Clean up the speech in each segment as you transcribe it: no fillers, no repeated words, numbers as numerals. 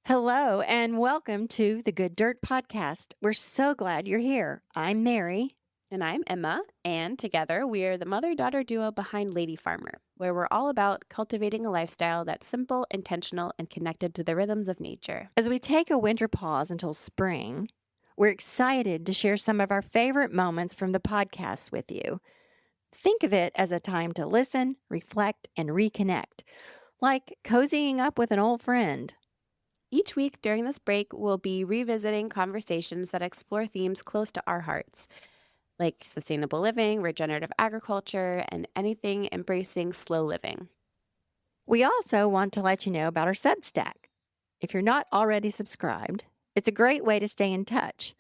Hello, and welcome to the Good Dirt Podcast. We're so glad you're here. I'm Mary. And I'm Emma, and together we are the mother daughter duo behind Lady Farmer, where we're all about cultivating a lifestyle that's simple, intentional, and connected to the rhythms of nature. As we take a winter pause until spring, we're excited to share some of our favorite moments from the podcast with you. Think of it as a time to listen, reflect, and reconnect, like cozying up with an old friend. Each week during this break, we'll be revisiting conversations that explore themes close to our hearts, like sustainable living, regenerative agriculture, and anything embracing slow living. We also want to let you know about our Substack. If you're not already subscribed, it's a great way to stay in touch.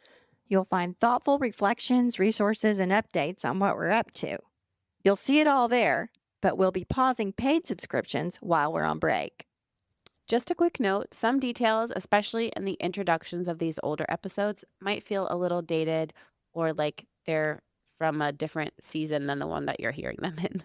You'll find thoughtful reflections, resources, and updates on what we're up to. You'll see it all there, but we'll be pausing paid subscriptions while we're on break. Just a quick note, some details, especially in the introductions of these older episodes, might feel a little dated or like they're from a different season than the one that you're hearing them in.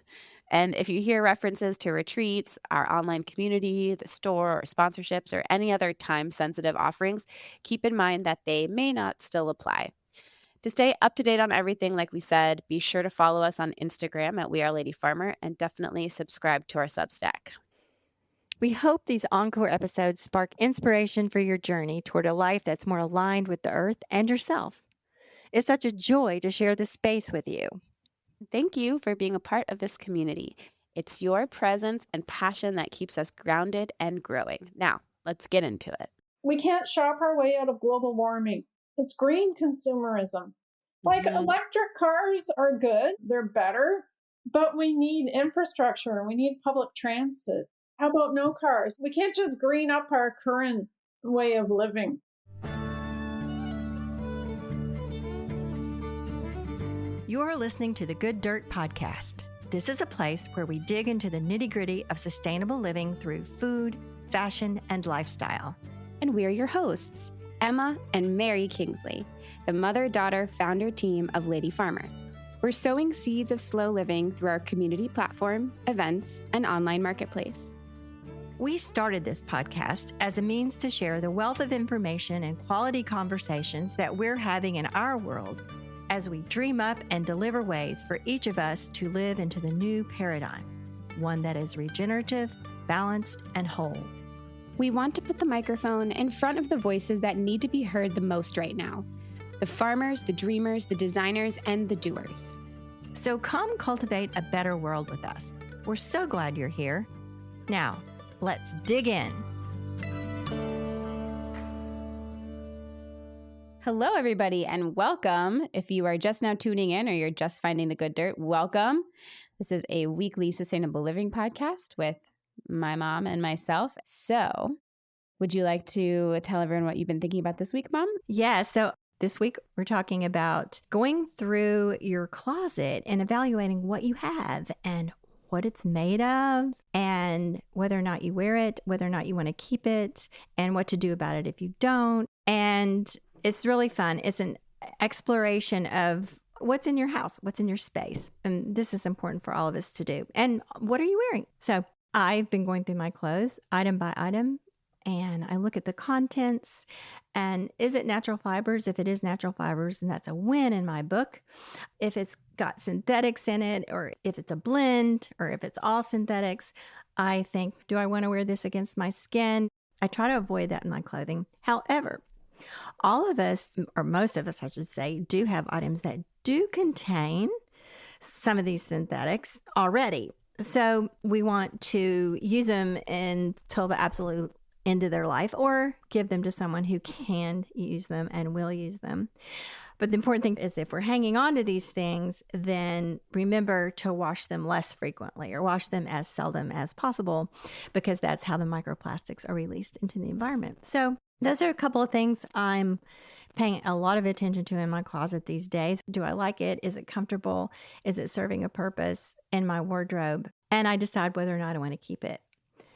And if you hear references to retreats, our online community, the store, or sponsorships, or any other time sensitive offerings, keep in mind that they may not still apply. To stay up to date on everything, like we said, be sure to follow us on Instagram at We Are Lady Farmer and definitely subscribe to our Substack. We hope these encore episodes spark inspiration for your journey toward a life that's more aligned with the earth and yourself. It's such a joy to share this space with you. Thank you for being a part of this community. It's your presence and passion that keeps us grounded and growing. Now, let's get into it. We can't shop our way out of global warming. It's green consumerism. Like Mhm. electric cars are good, they're better, but we need infrastructure, we need public transit. How about no cars? We can't just green up our current way of living. You're listening to the Good Dirt Podcast. This is a place where we dig into the nitty gritty of sustainable living through food, fashion, and lifestyle. And we're your hosts, Emma and Mary Kingsley, the mother daughter founder team of Lady Farmer. We're sowing seeds of slow living through our community platform, events, and online marketplace. We started this podcast as a means to share the wealth of information and quality conversations that we're having in our world as we dream up and deliver ways for each of us to live into the new paradigm, one that is regenerative, balanced, and whole. We want to put the microphone in front of the voices that need to be heard the most right now: the farmers, the dreamers, the designers, and the doers. So come cultivate a better world with us. We're so glad you're here. Now, let's dig in. Hello, everybody, and welcome. If you are just now tuning in or you're just finding the good dirt, welcome. This is a weekly sustainable living podcast with my mom and myself. So, would you like to tell everyone what you've been thinking about this week, Mom? Yeah, so this week we're talking about going through your closet and evaluating what you have and what it's made of and whether or not you wear it, whether or not you want to keep it, and what to do about it if you don't. And it's really fun. It's an exploration of what's in your house, what's in your space. And this is important for all of us to do. And what are you wearing? So I've been going through my clothes item by item, and I look at the contents and is it natural fibers? If it is natural fibers, then that's a win in my book. If it's got synthetics in it, or if it's a blend, or if it's all synthetics, I think, do I want to wear this against my skin? I try to avoid that in my clothing. However, all of us, or most of us, I should say, do have items that do contain some of these synthetics already. So we want to use them until the absolute end of their life or give them to someone who can use them and will use them. But the important thing is if we're hanging on to these things, then remember to wash them less frequently or wash them as seldom as possible, because that's how the microplastics are released into the environment. So those are a couple of things I'm paying a lot of attention to in my closet these days. Do I like it? Is it comfortable? Is it serving a purpose in my wardrobe? And I decide whether or not I want to keep it.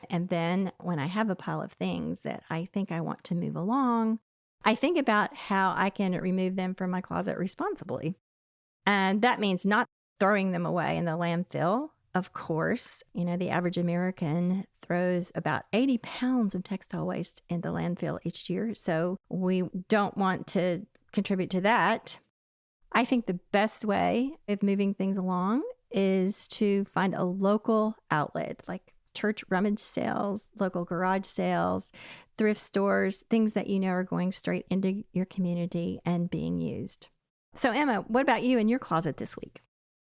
And then when I have a pile of things that I think I want to move along, I think about how I can remove them from my closet responsibly. And that means not throwing them away in the landfill, Of course, the average American throws about 80 pounds of textile waste in the landfill each year. So we don't want to contribute to that. I think the best way of moving things along is to find a local outlet like church rummage sales, local garage sales, thrift stores, things that are going straight into your community and being used. So Emma, what about you in your closet this week?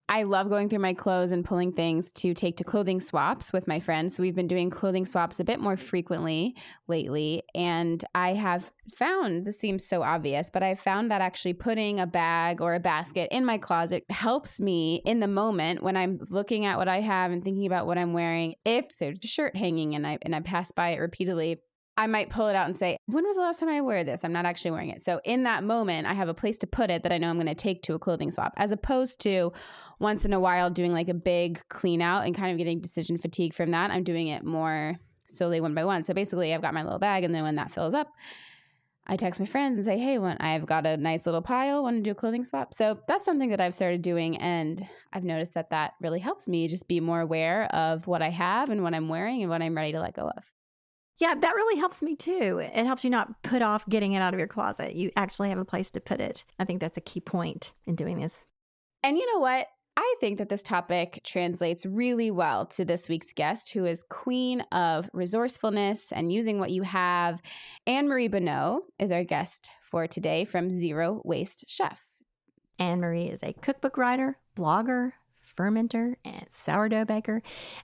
I love going through my clothes and pulling things to take to clothing swaps with my friends. So we've been doing clothing swaps a bit more frequently lately. And I have found, this seems so obvious, but I found that actually putting a bag or a basket in my closet helps me in the moment when I'm looking at what I have and thinking about what I'm wearing. If there's a shirt hanging and I pass by it repeatedly, I might pull it out and say, when was the last time I wear this? I'm not actually wearing it. So in that moment, I have a place to put it that I know I'm going to take to a clothing swap, as opposed to once in a while doing like a big clean out and kind of getting decision fatigue from that. I'm doing it more slowly one by one. So basically I've got my little bag, and then when that fills up, I text my friends and say, hey, I've got a nice little pile, want to do a clothing swap? So that's something that I've started doing, and I've noticed that really helps me just be more aware of what I have and what I'm wearing and what I'm ready to let go of. Yeah, that really helps me too. It helps you not put off getting it out of your closet. You actually have a place to put it. I think that's a key point in doing this. And you know what? I think that this topic translates really well to this week's guest, who is queen of resourcefulness and using what you have. Anne-Marie Bonneau is our guest for today from Zero Waste Chef. Anne-Marie is a cookbook writer, blogger, fermenter, and sourdough baker.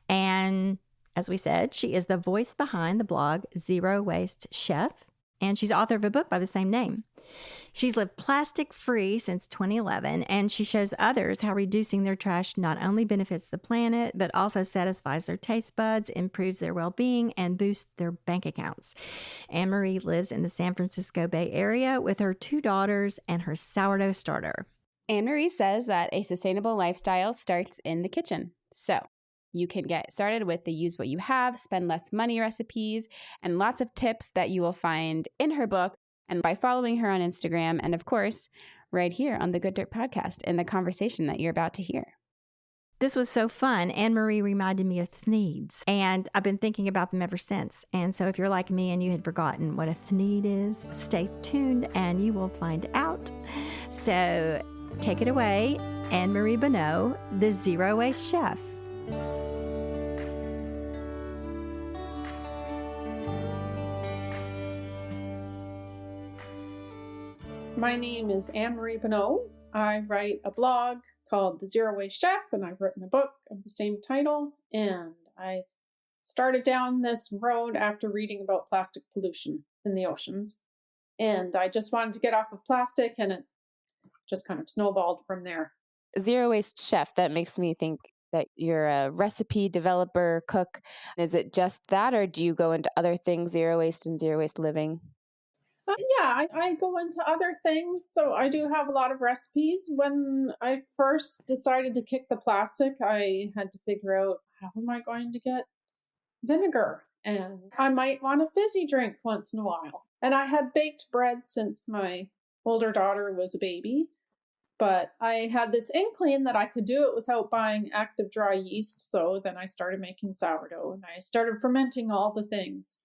And as we said, she is the voice behind the blog Zero Waste Chef, and she's author of a book by the same name. She's lived plastic-free since 2011, and she shows others how reducing their trash not only benefits the planet, but also satisfies their taste buds, improves their well-being, and boosts their bank accounts. Anne-Marie lives in the San Francisco Bay Area with her 2 daughters and her sourdough starter. Anne-Marie says that a sustainable lifestyle starts in the kitchen. So you can get started with the use what you have, spend less money recipes, and lots of tips that you will find in her book and by following her on Instagram, and of course, right here on the Good Dirt podcast in the conversation that you're about to hear. This was so fun. Anne-Marie reminded me of thneeds, and I've been thinking about them ever since. And so if you're like me and you had forgotten what a thneed is, stay tuned and you will find out. So take it away, Anne-Marie Bonneau, the Zero Waste Chef. My name is Anne-Marie Bonneau. I write a blog called The Zero Waste Chef, and I've written a book of the same title. And I started down this road after reading about plastic pollution in the oceans. And I just wanted to get off of plastic, and it just kind of snowballed from there. Zero Waste Chef, that makes me think that you're a recipe developer, cook. Is it just that, or do you go into other things, zero waste and zero waste living? Yeah, I go into other things. So I do have a lot of recipes. When I first decided to kick the plastic, I had to figure out, how am I going to get vinegar? And I might want a fizzy drink once in a while. And I had baked bread since my older daughter was a baby. But I had this inkling that I could do it without buying active dry yeast. So then I started making sourdough, and I started fermenting all the things.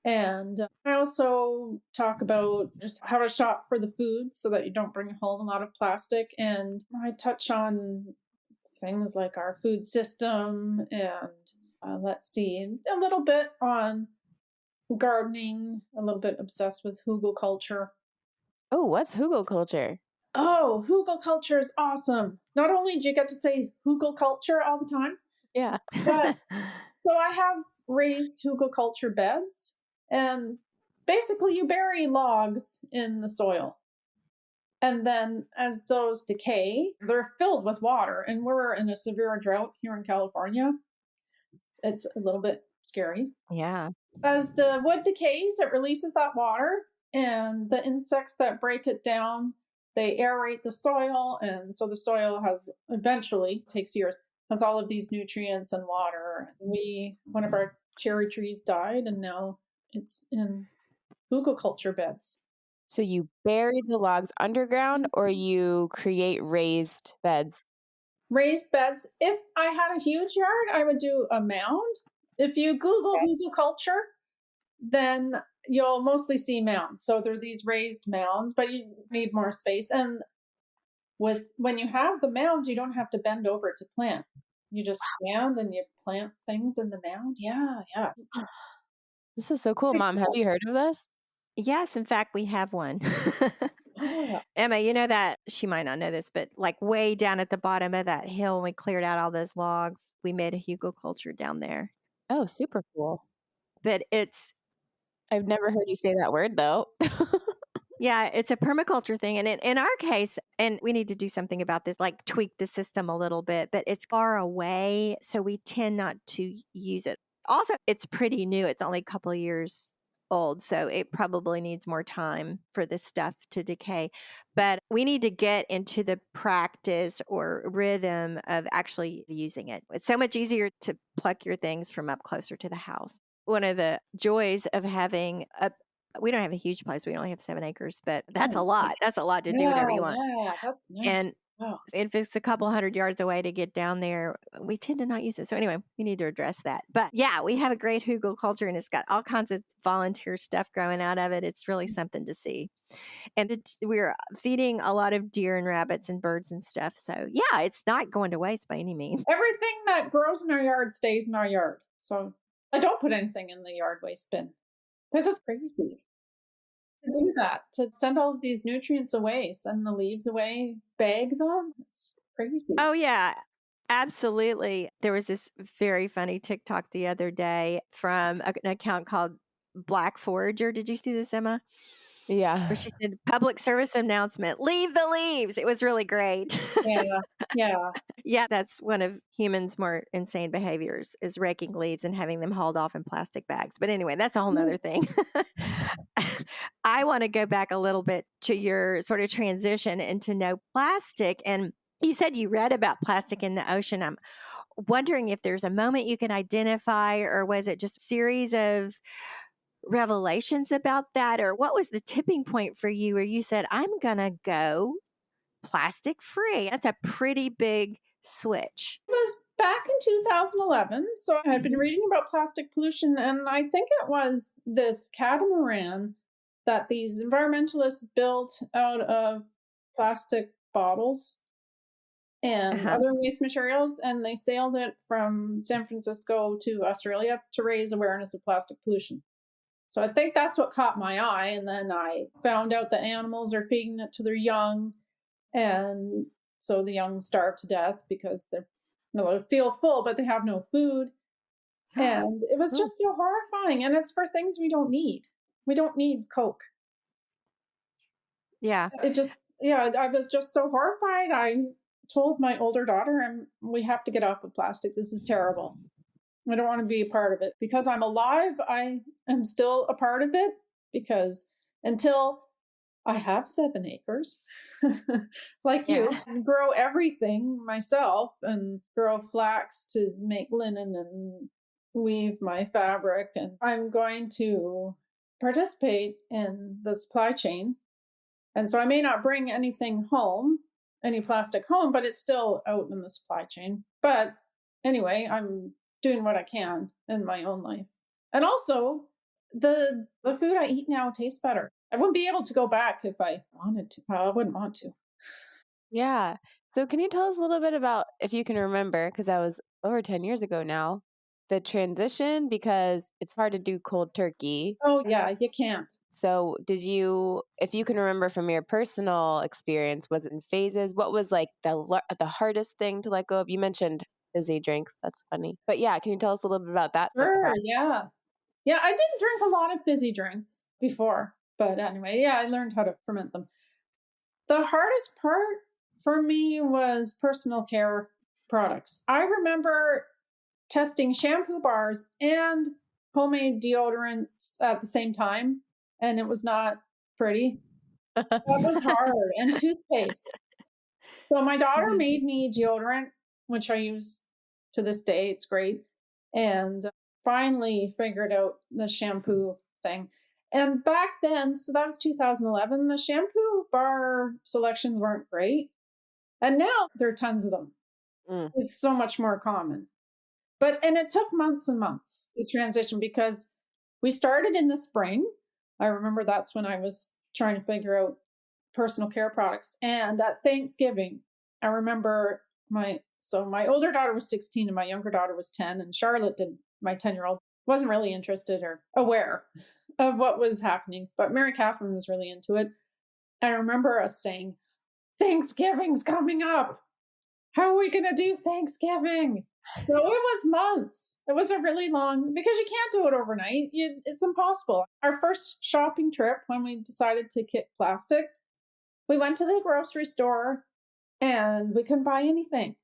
And I also talk about just how to shop for the food so that you don't bring home a lot of plastic. And I touch on things like our food system and let's see, a little bit on gardening, a little bit obsessed with Hugelkultur. Oh, what's Hugelkultur? Oh, Hugelkultur is awesome. Not only do you get to say Hugelkultur all the time, Yeah. but so I have raised Hugelkultur beds. And basically, you bury logs in the soil. And then as those decay, they're filled with water. And we're in a severe drought here in California. It's a little bit scary. Yeah. As the wood decays, it releases that water. And the insects that break it down, they aerate the soil. And so the soil eventually, takes years, has all of these nutrients and water. One of our cherry trees died, and now it's in Hugelkultur beds. So you bury the logs underground, or you create raised beds? Raised beds. If I had a huge yard, I would do a mound. If you Google Okay. Hugelkultur, then you'll mostly see mounds. So they're these raised mounds, but you need more space. And with when you have the mounds, you don't have to bend over to plant. You just stand and you plant things in the mound. Yeah, yeah. This is so cool, Pretty Mom. Have cool. you heard of this? Yes, in fact, we have one. Yeah. Emma, you know that she might not know this, but like way down at the bottom of that hill, when we cleared out all those logs, we made a hugelkultur down there. Oh, super cool. But it's I've never heard you say that word though. yeah, it's a permaculture thing. And in our case, and we need to do something about this, like tweak the system a little bit, but it's far away. So we tend not to use it. Also, it's pretty new. It's only a couple of years old. So it probably needs more time for this stuff to decay. But we need to get into the practice or rhythm of actually using it. It's so much easier to pluck your things from up closer to the house. One of the joys of having a we don't have a huge place. We only have 7 acres, but that's a Oh, lot. nice. That's a lot to do Yeah, whatever you want. yeah. That's nice. And Wow. if it's a couple hundred yards away to get down there, we tend to not use it. So anyway, we need to address that. But yeah, we have a great Hugel culture and it's got all kinds of volunteer stuff growing out of it. It's really something to see. And we're feeding a lot of deer and rabbits and birds and stuff. So yeah, it's not going to waste by any means. Everything that grows in our yard stays in our yard. So I don't put anything in the yard waste bin because it's crazy to do that, to send all of these nutrients away, send the leaves away, bag them. It's crazy. Oh, yeah. Absolutely. There was this very funny TikTok the other day from an account called Black Forager. Did you see this, Emma? Where Yeah. she said, public service announcement, leave the leaves. It was really great. Yeah. Yeah. Yeah, that's one of humans' more insane behaviors is raking leaves and having them hauled off in plastic bags. But anyway, that's a whole nother thing. I want to go back a little bit to your sort of transition into no plastic. And you said you read about plastic in the ocean. I'm wondering if there's a moment you can identify, or was it just a series of revelations about that? Or what was the tipping point for you where you said, I'm going to go plastic free? That's a pretty big switch. It was back in 2011. So I had been Mhm. reading about plastic pollution, and I think it was this catamaran that these environmentalists built out of plastic bottles and Uh-huh. other waste materials. And they sailed it from San Francisco to Australia to raise awareness of plastic pollution. So I think that's what caught my eye. And then I found out that animals are feeding it to their young. And so the young starve to death because they're they feel full, but they have no food. And it was Mm, just so horrifying. And it's for things we don't need. We don't need Coke. yeah. It just, yeah, I was just so horrified. I told my older daughter, and we have to get off of plastic. This is terrible. I don't want to be a part of it. Because I'm alive, I am still a part of it because until I have 7 acres, like Yeah. you, and grow everything myself and grow flax to make linen and weave my fabric. And I'm going to participate in the supply chain. And so I may not bring anything home, any plastic home, but it's still out in the supply chain. But anyway, I'm doing what I can in my own life. And also, the food I eat now tastes better. I wouldn't be able to go back if I wanted to. I wouldn't want to. Yeah. So can you tell us a little bit about, if you can remember, because that was over 10 years ago now, the transition, because it's hard to do cold turkey. Oh yeah, you can't. So if you can remember from your personal experience, was it in phases? What was like the hardest thing to let go of? You mentioned fizzy drinks. That's funny. But yeah, can you tell us a little bit about that? Sure, yeah. Yeah, I didn't drink a lot of fizzy drinks before. But anyway, yeah, I learned how to ferment them. The hardest part for me was personal care products. I remember testing shampoo bars and homemade deodorants at the same time, and it was not pretty. That was hard. And toothpaste. So my daughter Mhm. made me deodorant, which I use to this day. It's great. And finally figured out the shampoo thing. And back then, so that was 2011, the shampoo bar selections weren't great. And now there are tons of them. Mm. It's so much more common. And it took months and months to transition because we started in the spring. I remember that's when I was trying to figure out personal care products. And at Thanksgiving, I remember my older daughter was 16 and my younger daughter was 10, and Charlotte did my 10-year-old wasn't really interested or aware of what was happening, but Mary Catherine was really into it. And I remember us saying, Thanksgiving's coming up. How are we going to do Thanksgiving? So it was months. It was a really long, because you can't do it overnight. It's impossible. Our first shopping trip, when we decided to kick plastic, we went to the grocery store and we couldn't buy anything,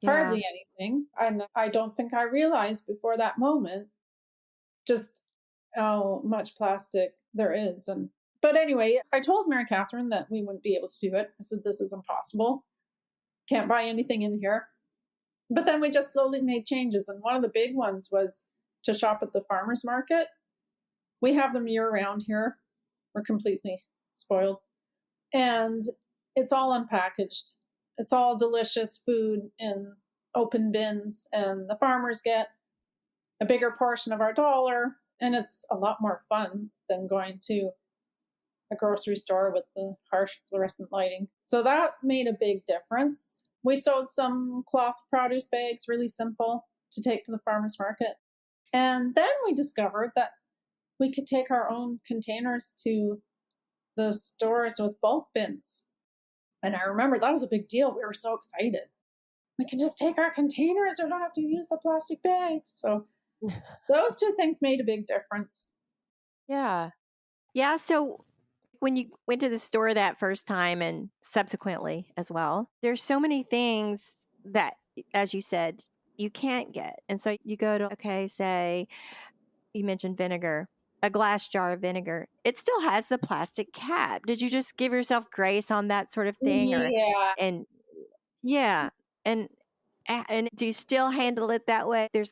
Yeah. hardly anything. And I don't think I realized before that moment just how much plastic there is. But anyway, I told Mary Catherine that we wouldn't be able to do it. I said, this is impossible. Can't buy anything in here. But then we just slowly made changes. And one of the big ones was to shop at the farmer's market. We have them year round here. We're completely spoiled. And it's all unpackaged. It's all delicious food in open bins. And the farmers get a bigger portion of our dollar. And it's a lot more fun than going to a grocery store with the harsh fluorescent lighting. So that made a big difference. We sold some cloth produce bags, really simple, to take to the farmer's market. And then we discovered that we could take our own containers to the stores with bulk bins. And I remember that was a big deal. We were so excited. We can just take our containers. We don't have to use the plastic bags. So those two things made a big difference. Yeah. Yeah. So when you went to the store that first time and subsequently as well, there's so many things that, as you said, you can't get. And so you go to, okay, say you mentioned vinegar, a glass jar of vinegar. It still has the plastic cap. Did you just give yourself grace on that sort of thing? Yeah. And yeah. And do you still handle it that way? There's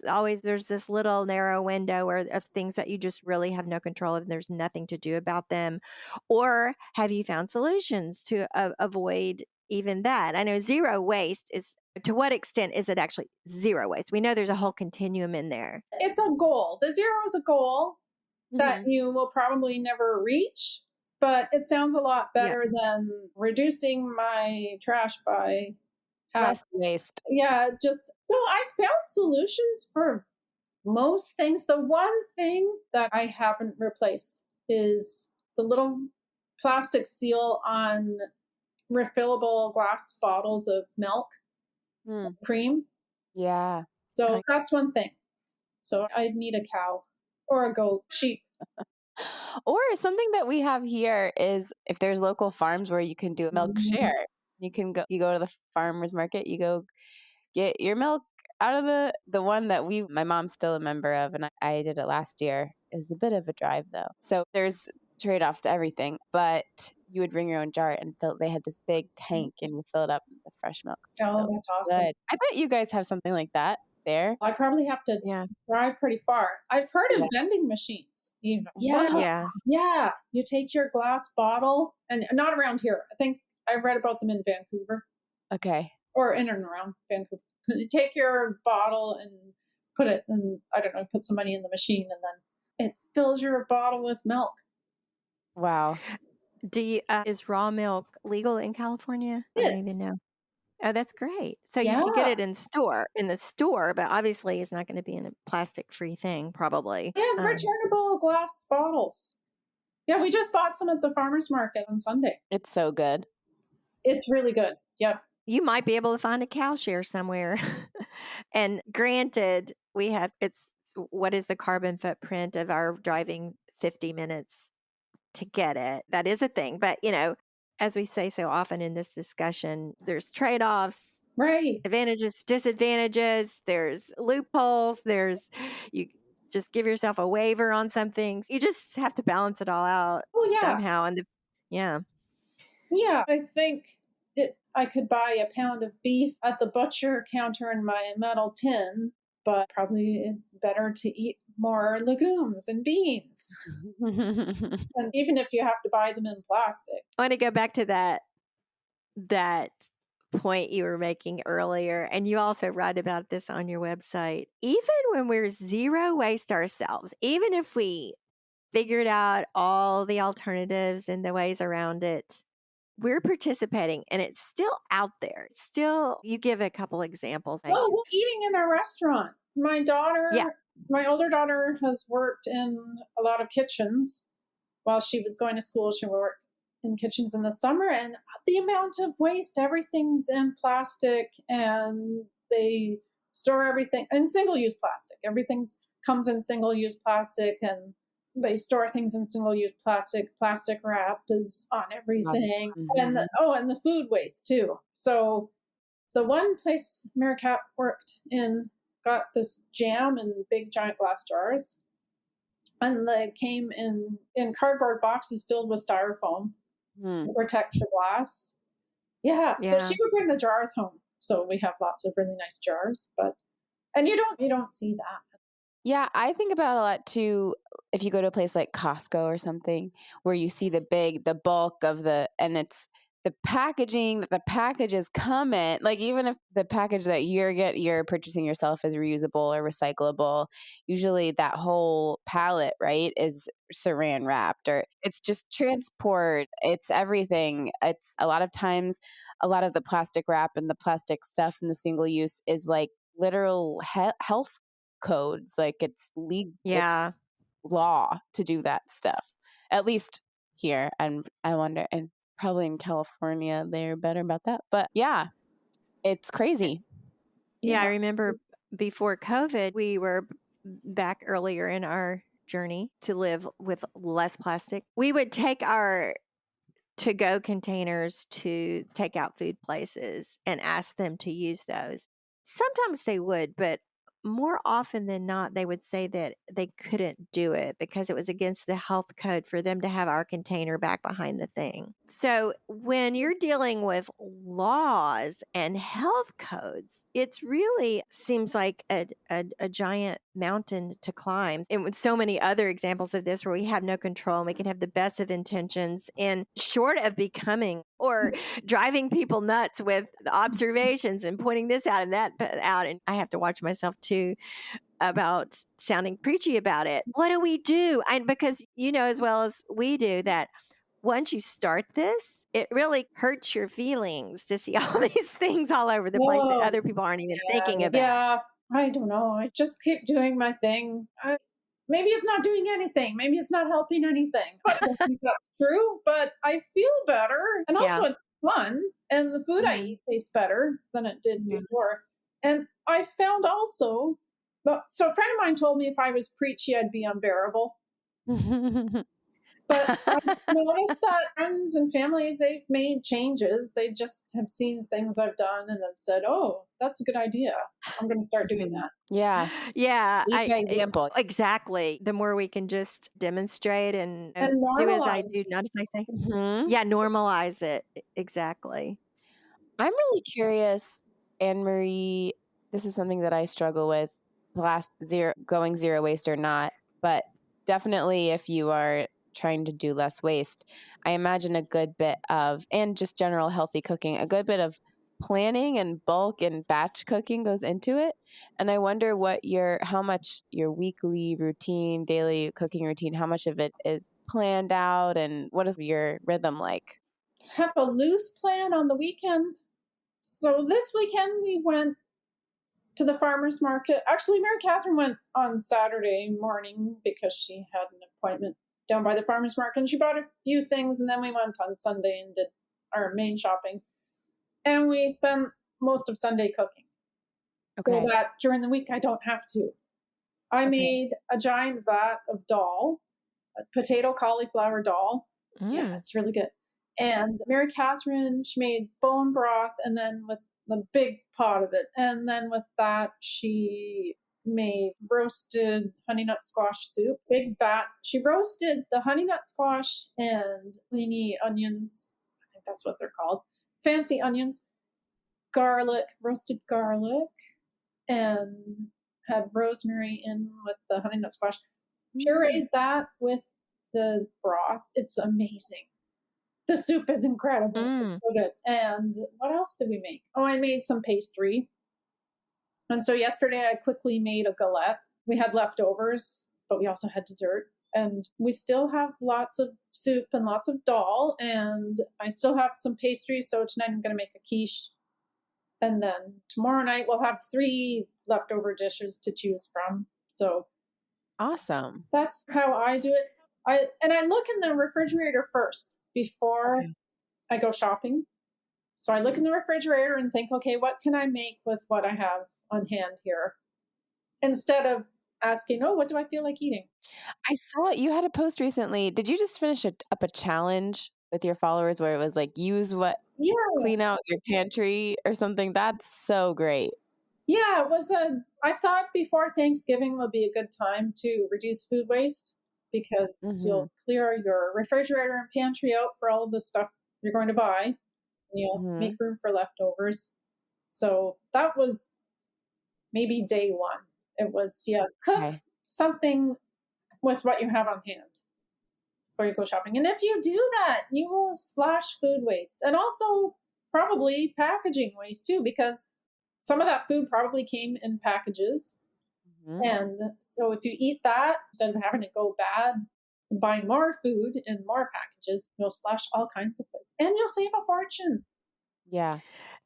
this little narrow window of things that you just really have no control of and there's nothing to do about them. Or have you found solutions to avoid even that? I know zero waste is, to what extent is it actually zero waste? We know there's a whole continuum in there. It's a goal. The zero is a goal that Mhm. you will probably never reach, but it sounds a lot Yeah. better than reducing my trash by half. Less waste. Yeah, just so I found solutions for most things. The one thing that I haven't replaced is the little plastic seal on refillable glass bottles of milk, Mm. cream. Yeah. So Like, that's one thing. So I'd need a cow or a goat, sheep. Or something that we have here is if there's local farms where you can do a milk share. You go to the farmer's market, you go get your milk out of the one that my mom's still a member of, and I did it last year. It was a bit of a drive though. So there's trade-offs to everything, but you would bring your own jar and they had this big tank and you fill it up with fresh milk. Oh, So that's awesome. good. I bet you guys have something like that there. I probably have to yeah. drive pretty far. I've heard Yeah. of vending machines even. What? Yeah. Yeah. You take your glass bottle, and not around here. I think I read about them in Vancouver Okay. or in and around Vancouver. You take your bottle and put it in, I don't know, put some money in the machine, and then it fills your bottle with milk. Wow. Is raw milk legal in California? I don't even Yes. know. Oh, that's great. So you Yeah. could get it in the store, but obviously it's not going to be in a plastic-free thing, probably. Yeah, returnable glass bottles. Yeah, we just bought some at the farmer's market on Sunday. It's so good. It's really good. Yep. You might be able to find a cow share somewhere. And granted, what is the carbon footprint of our driving 50 minutes to get it? That is a thing. But, as we say so often in this discussion, there's trade-offs, Right. advantages, disadvantages, there's loopholes, you just give yourself a waiver on some things. You just have to balance it all out Oh, yeah. somehow. Yeah. Yeah, I think I could buy a pound of beef at the butcher counter in my metal tin, but probably better to eat more legumes and beans. And even if you have to buy them in plastic. I want to go back to that point you were making earlier, and you also write about this on your website. Even when we're zero waste ourselves, even if we figured out all the alternatives and the ways around it, we're participating and it's still out there. It's still, you give a couple examples. Well, we're eating in a restaurant. Yeah. My older daughter has worked in a lot of kitchens while she was going to school. She worked in kitchens in the summer, and the amount of waste, everything's in plastic, and they store everything in single use plastic. Everything's comes in single use plastic, and they store things in single use plastic. Plastic wrap is on everything. And Mhm. and the food waste too. So the one place Mary Cat worked in got this jam in big giant glass jars, and they came in cardboard boxes filled with styrofoam Hmm. to protect the glass. Yeah, so Yeah. she would bring the jars home. So we have lots of really nice jars, but and you don't see that. Yeah, I think about a lot too. If you go to a place like Costco or something, where you see the bulk of and it's the packaging that the packages come in. Like even if the package that you're purchasing yourself is reusable or recyclable, usually that whole pallet, right, is saran wrapped or it's just transport. It's everything. It's a lot of times, a lot of the plastic wrap and the plastic stuff and the single use is like literal health codes. Like Yeah. it's law to do that stuff. At least here. And I wonder, and probably in California, they're better about that. But yeah, it's crazy. Yeah. I Yeah. remember before COVID, we were back earlier in our journey to live with less plastic. We would take our to go containers to take out food places and ask them to use those. Sometimes they would, but more often than not, they would say that they couldn't do it because it was against the health code for them to have our container back behind the thing. So when you're dealing with laws and health codes, it's really seems like a giant mountain to climb. And with so many other examples of this where we have no control and we can have the best of intentions and short of becoming or driving people nuts with the observations and pointing this out and that out. And I have to watch myself too about sounding preachy about it. What do we do? And because you know as well as we do that once you start this, it really hurts your feelings to see all these things all over the place that Oh, other people aren't even thinking about. yeah. I don't know. I just keep doing my thing. Maybe it's not doing anything. Maybe it's not helping anything. But I don't think that's true. But I feel better. And Yeah. also, it's fun. And the food I Mhm. eat tastes better than it did Mhm. before. And I found also, so a friend of mine told me if I was preachy, I'd be unbearable. But I've noticed that friends and family, they've made changes. They just have seen things I've done and have said, "Oh, that's a good idea. I'm going to start doing Mhm. that." Yeah. Yeah, Lead by example. exactly. The more we can just demonstrate and And do as I normalize. do, not as I say. Mhm. Yeah, normalize it. Exactly. I'm really curious, Anne Marie. This is something that I struggle with, going zero waste or not. But definitely, if you are trying to do less waste, I imagine a good bit of, and just general healthy cooking, a good bit of planning and bulk and batch cooking goes into it. And I wonder how much your weekly routine, daily cooking routine, how much of it is planned out, and what is your rhythm like? Have a loose plan on the weekend. So this weekend we went to the farmer's market. Actually, Mary Catherine went on Saturday morning because she had an appointment down by the farmer's market and she bought a few things. And then we went on Sunday and did our main shopping. And we spent most of Sunday cooking so Okay. that during the week I don't have to. I Okay. made a giant vat of dal, a potato cauliflower dal. Yeah, Mm. it's really good. And Mary Catherine, she made bone broth and then with the big pot of it. And then with that, she made roasted honey nut squash soup, big vat. She roasted the honey nut squash and leany onions. I think that's what they're called. Fancy onions, garlic, roasted garlic, and had rosemary in with the honey nut squash. Mm. Pureed that with the broth. It's amazing. The soup is incredible. It's Mm. so good. And what else did we make? Oh, I made some pastry. And so yesterday I quickly made a galette. We had leftovers, but we also had dessert. And we still have lots of soup and lots of dal. And I still have some pastry. So tonight I'm going to make a quiche. And then tomorrow night we'll have three leftover dishes to choose from. So Awesome. that's how I do it. I look in the refrigerator first before Okay. I go shopping. So I look in the refrigerator and think, okay, what can I make with what I have on hand here? Instead of asking, oh, what do I feel like eating? I saw you had a post recently. Did you just finish up a challenge with your followers where it was like use what Yeah. clean out your pantry or something? That's so great. Yeah, I thought before Thanksgiving would be a good time to reduce food waste because Mhm. you'll clear your refrigerator and pantry out for all of the stuff you're going to buy and you'll make Mhm. room for leftovers. So that was maybe day one. It was, yeah, cook Okay. something with what you have on hand before you go shopping. And if you do that, you will slash food waste and also probably packaging waste too, because some of that food probably came in packages. Mhm. And so if you eat that, instead of having it go bad, and buying more food in more packages, you'll slash all kinds of things and you'll save a fortune. Yeah.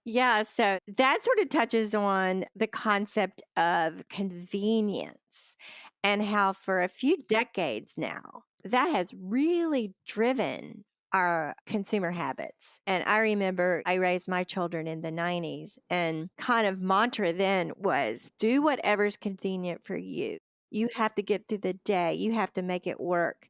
Yeah, so that sort of touches on the concept of convenience and how for a few decades now, that has really driven our consumer habits. And I remember I raised my children in the 90s, and kind of mantra then was do whatever's convenient for you. You have to get through the day, you have to make it work.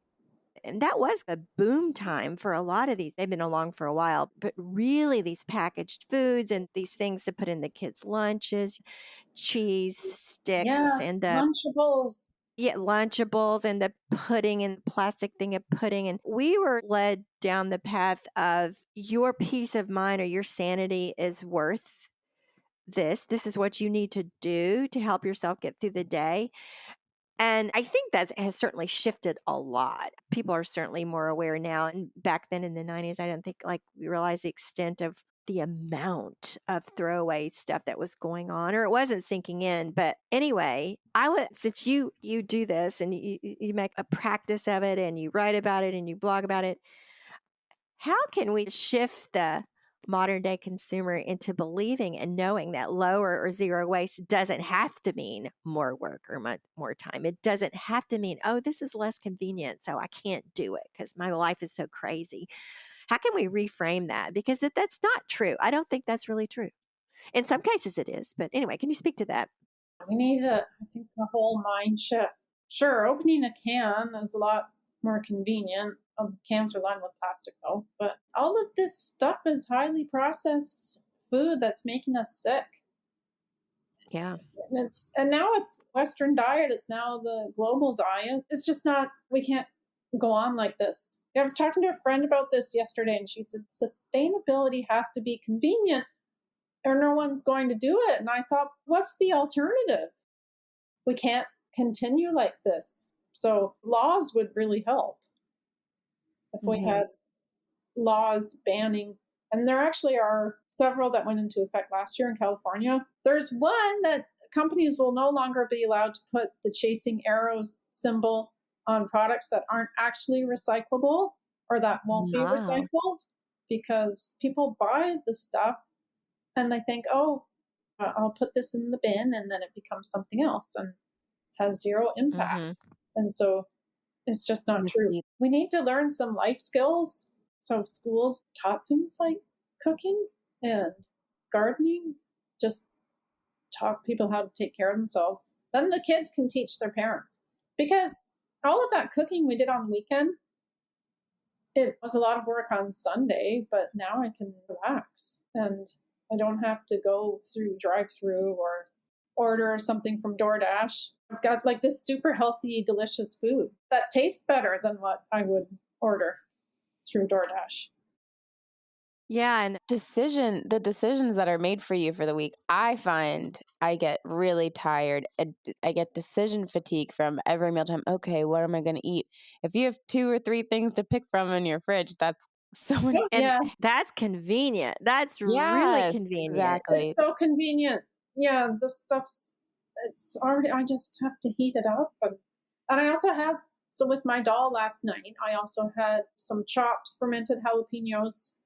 And that was a boom time for a lot of these. They've been along for a while, but really these packaged foods and these things to put in the kids' lunches, cheese sticks Yeah, and the Lunchables. Lunchables and the pudding and plastic thing of pudding. And we were led down the path of your peace of mind or your sanity is worth this. This is what you need to do to help yourself get through the day. And I think that has certainly shifted a lot. People are certainly more aware now. And back then in the 90s, I don't think like we realized the extent of the amount of throwaway stuff that was going on, or it wasn't sinking in. But anyway, I would, since you do this and you make a practice of it and you write about it and you blog about it, how can we shift the modern day consumer into believing and knowing that lower or zero waste doesn't have to mean more work or more time? It doesn't have to mean, oh, this is less convenient, so I can't do it because my life is so crazy. How can we reframe that? Because that's not true. I don't think that's really true. In some cases, it is. But anyway, can you speak to that? We need I think, a whole mind shift. Sure, opening a can is a lot more convenient. Cans are lined with plastic, though. But all of this stuff is highly processed food that's making us sick. Yeah. And now it's Western diet. It's now the global diet. It's just not. We can't go on like this. I was talking to a friend about this yesterday, and she said sustainability has to be convenient, or no one's going to do it. And I thought, what's the alternative? We can't continue like this. So laws would really help if we Mhm. had laws banning, and there actually are several that went into effect last year in California. There's one that companies will no longer be allowed to put the chasing arrows symbol on products that aren't actually recyclable or that won't be Wow. recycled because people buy the stuff and they think, oh, I'll put this in the bin, and then it becomes something else and has zero impact. Hmm. And so it's just not true. Mislead. We need to learn some life skills. So schools taught things like cooking and gardening, just taught people how to take care of themselves. Then the kids can teach their parents. Because all of that cooking we did on the weekend, it was a lot of work on Sunday, but now I can relax and I don't have to go through drive through or order something from DoorDash. I've got like this super healthy, delicious food that tastes better than what I would order through DoorDash. Yeah. And The decisions that are made for you for the week, I find I get really tired. I get decision fatigue from every mealtime. Okay, what am I going to eat? If you have two or three things to pick from in your fridge, that's So many. Oh, And yeah, that's convenient. That's really Yes, convenient. exactly. it's so convenient. Yeah, the stuff's it's already. I just have to heat it up, and I also have. So with my doll last night, I also had some chopped fermented jalapenos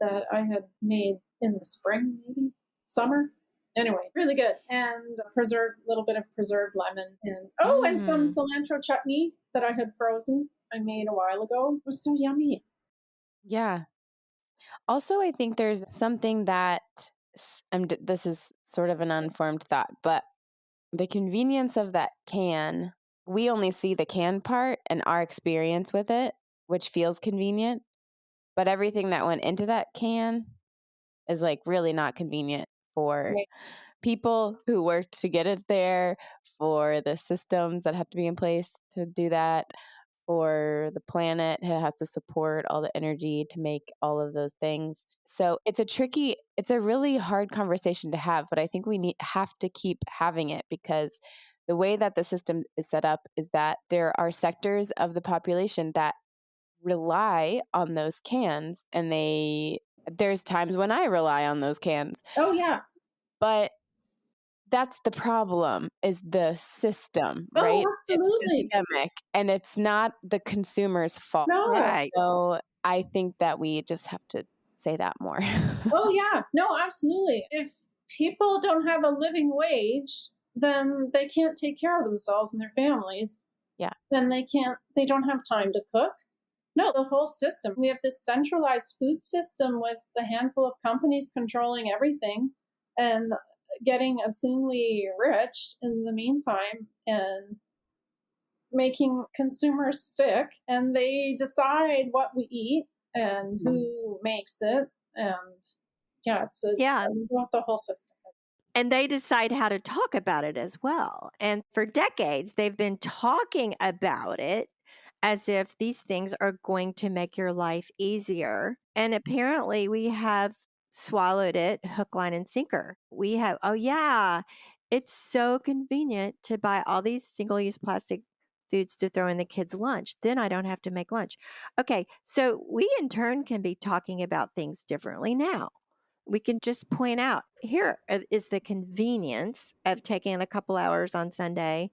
that I had made in the spring, maybe summer. Anyway, really good, and a preserved little bit of preserved lemon, and some Mhm. cilantro chutney that I had frozen. I made a while ago. It was so yummy. Yeah. Also, I think there's something that this is sort of an unformed thought, but the convenience of that can, we only see the can part and our experience with it, which feels convenient, but everything that went into that can is like really not convenient for Right. people who worked to get it there, for the systems that have to be in place to do that, for the planet who has to support all the energy to make all of those things. So it's a really hard conversation to have, but I think have to keep having it because the way that the system is set up is that there are sectors of the population that rely on those cans and there's times when I rely on those cans, Oh yeah. but that's the problem is the system, Oh, right? It's absolutely. systemic and it's not the consumer's fault. No. Right. So I think that we just have to say that more. Oh, yeah. No, absolutely. If people don't have a living wage, then they can't take care of themselves and their families. Yeah. Then they don't have time to cook. No, the whole system. We have this centralized food system with a handful of companies controlling everything and getting obscenely rich in the meantime and making consumers sick. And they decide what we eat and who makes it. And yeah, Yeah. the whole system. And they decide how to talk about it as well. And for decades, they've been talking about it as if these things are going to make your life easier. And apparently, we have swallowed it hook, line, and sinker. We have, oh, yeah, it's so convenient to buy all these single use plastic foods to throw in the kids' lunch. Then I don't have to make lunch. Okay. So we in turn can be talking about things differently now. We can just point out here is the convenience of taking a couple hours on Sunday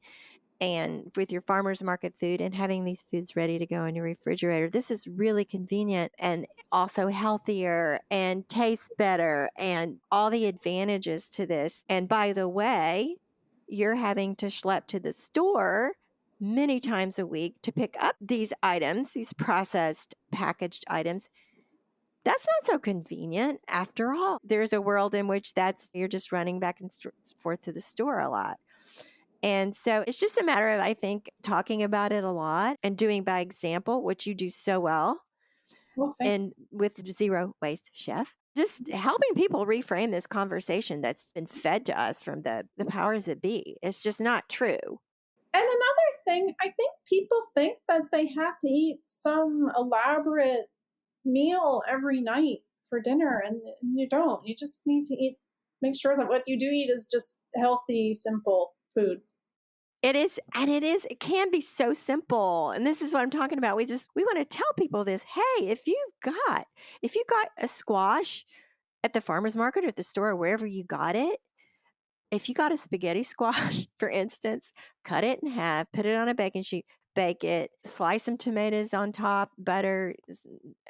and with your farmer's market food and having these foods ready to go in your refrigerator. This is really convenient and also healthier and tastes better and all the advantages to this. And by the way, you're having to schlep to the store many times a week to pick up these items, these processed packaged items. That's not so convenient after all. There's a world in which you're just running back and forth to the store a lot. And so it's just a matter of, I think, talking about it a lot and doing by example, which you do so well. Well, thank And with Zero Waste Chef, just helping people reframe this conversation that's been fed to us from the powers that be. It's just not true. And another thing, I think people think that they have to eat some elaborate meal every night for dinner, and you don't. You just need to make sure that what you do eat is just healthy, simple food. It is, and it can be so simple. And this is what I'm talking about. We want to tell people this. Hey, if you got a squash at the farmer's market or at the store or wherever you got it, if you got a spaghetti squash, for instance, cut it in half, put it on a baking sheet, bake it, slice some tomatoes on top, butter,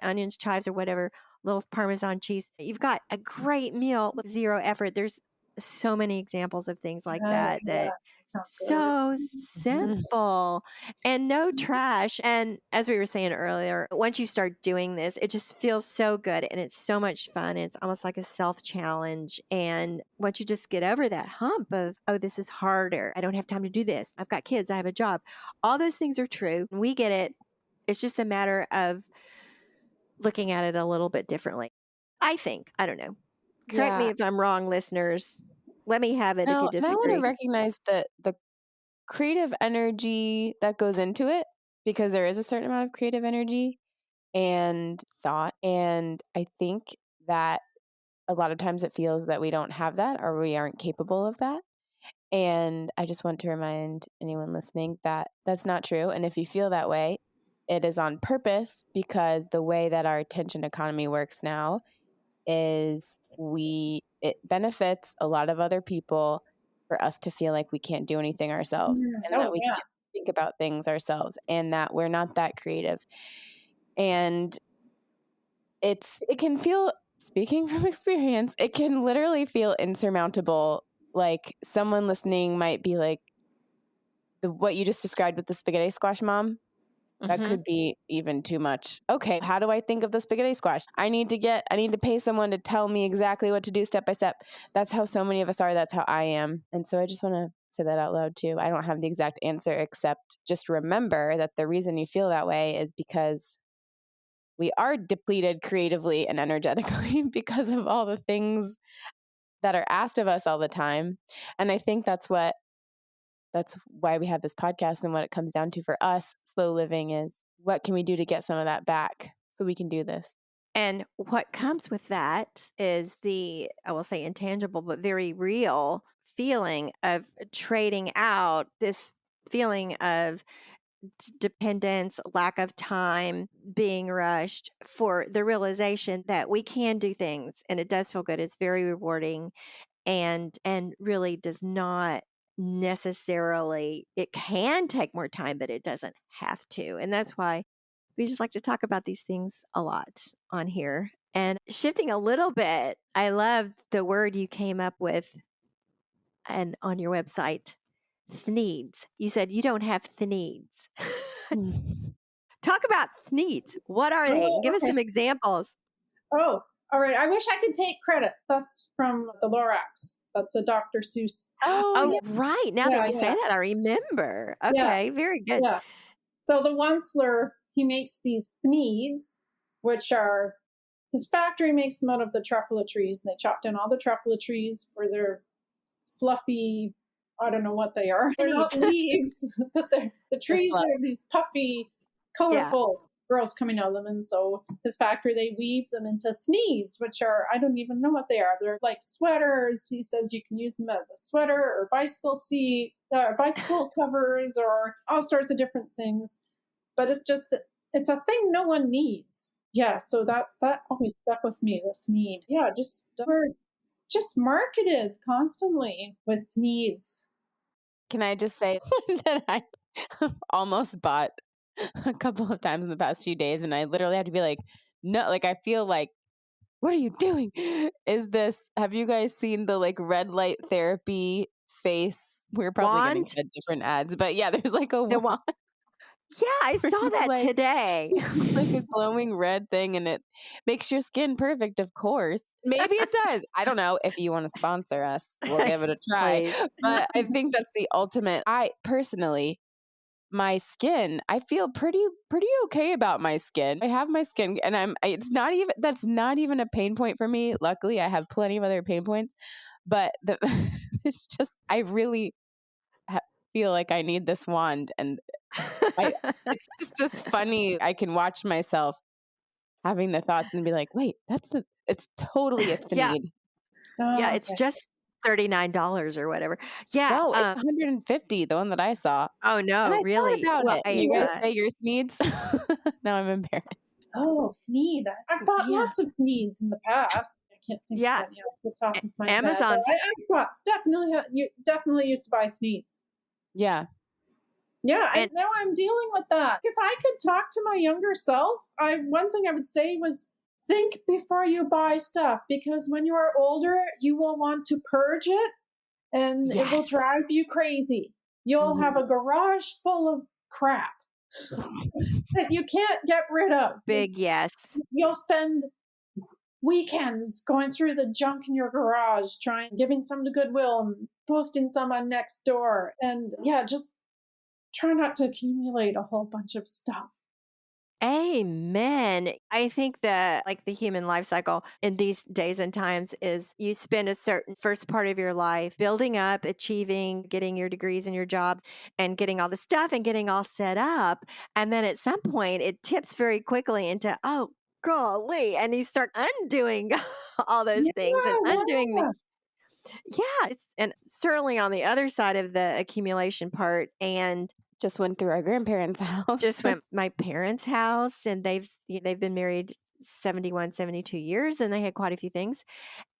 onions, chives, or whatever, little Parmesan cheese. You've got a great meal with zero effort. There's so many examples of things like Oh, that yeah. Sounds good. so simple and no trash. And as we were saying earlier, once you start doing this, it just feels so good and it's so much fun. It's almost like a self challenge. And once you just get over that hump of, oh, this is harder. I don't have time to do this. I've got kids. I have a job. All those things are true. We get it. It's just a matter of looking at it a little bit differently. I think. I don't know. Correct me Yeah. if I'm wrong, listeners. Let me have it if you No, and I want to disagree. recognize the creative energy that goes into it because there is a certain amount of creative energy and thought. And I think that a lot of times it feels that we don't have that or we aren't capable of that. And I just want to remind anyone listening that that's not true. And if you feel that way, it is on purpose because the way that our attention economy works now is it benefits a lot of other people for us to feel like we can't do anything ourselves and that Oh, we yeah. can't think about things ourselves and that we're not that creative. And it can feel, speaking from experience, it can literally feel insurmountable. Like someone listening might be like, what you just described with the spaghetti squash mom, that Mm-hmm. could be even too much. Okay, how do I think of the spaghetti squash? I need to pay someone to tell me exactly what to do step by step. That's how so many of us are. That's how I am. And so I just want to say that out loud too. I don't have the exact answer, except just remember that the reason you feel that way is because we are depleted creatively and energetically because of all the things that are asked of us all the time. And I think that's why we have this podcast, and what it comes down to for us, slow living, is what can we do to get some of that back so we can do this? And what comes with that is I will say intangible, but very real feeling of trading out this feeling of dependence, lack of time, being rushed for the realization that we can do things and it does feel good. It's very rewarding and really does not necessarily, it can take more time, but it doesn't have to. And that's why we just like to talk about these things a lot on here. And shifting a little bit, I love the word you came up with and on your website, thneeds. You said you don't have thneeds. Talk about thneeds. What are they? Oh, Give us okay. some examples. Oh, all right. I wish I could take credit. That's from the Lorax. That's a Dr. Seuss. Oh, Oh, yeah. right. Now that Yeah, you say yeah, that, I remember. yeah, Okay, very good. yeah. So the Onceler, he makes these thneeds, which are his factory makes them out of the truffula trees, and they chop down all the truffula trees for their fluffy. I don't know what they are. They're not Thneeds. leaves, but the The trees fluff. are these puffy, Yeah. colorful growths coming out of them. And so his factory, they weave them into thneeds, which are, I don't even know what they are. They're like sweaters. He says you can use them as a sweater or bicycle seat, bicycle covers, or all sorts of different things. But it's a thing no one needs. Yeah, so that always stuck with me, the thneed. Yeah, we're just marketed constantly with needs. Can I just say that I almost bought a couple of times in the past few days, and I literally have to be like, no, like I feel like, what are you doing? Have you guys seen the like red light therapy face? We're probably getting Wand? fed different ads, but yeah, there's like a The wand Yeah, I where saw you that like today. like a glowing red thing, and it makes your skin perfect, of course. Maybe it does. I don't know. If you want to sponsor us, we'll give it a try. Please. But I think that's the ultimate. I personally, my skin, I feel pretty okay about my skin. I have my skin, and it's not even, that's not even a pain point for me. Luckily, I have plenty of other pain points, but it's just, I really feel like I need this wand, and it's just this funny, I can watch myself having the thoughts and be like, wait, it's totally a Yeah. need. Yeah, Oh, it's okay. just $39 or whatever. Yeah, No, it's 150, the one that I saw. oh, And no, I thought really? about Well, it. Can you guys Yeah. say your needs? Now I'm embarrassed. Oh, thneed. I've bought yeah. lots of thneeds in the past. I can't think Yeah, of any off the top of my head, but Amazon's I've bought you definitely used to buy thneeds. Yeah. Yeah, and now I'm dealing with that. If I could talk to my younger self, one thing I would say was think before you buy stuff, because when you are older, you will want to purge it and it will yes, drive you crazy. You'll have Mhm. a garage full of crap that you can't get rid of. big yes. You'll spend weekends going through the junk in your garage, giving some to Goodwill and posting some on Nextdoor. And yeah, just try not to accumulate a whole bunch of stuff. Amen. I think that like the human life cycle in these days and times is you spend a certain first part of your life building up, achieving, getting your degrees and your jobs and getting all the stuff and getting all set up. And then at some point it tips very quickly into, oh, golly. And you start undoing all those Yeah, things and undoing yeah. yeah, it's and certainly on the other side of the accumulation part and Just went through our grandparents' house. Just went my parents' house, and they've been married 71, 72 years, and they had quite a few things.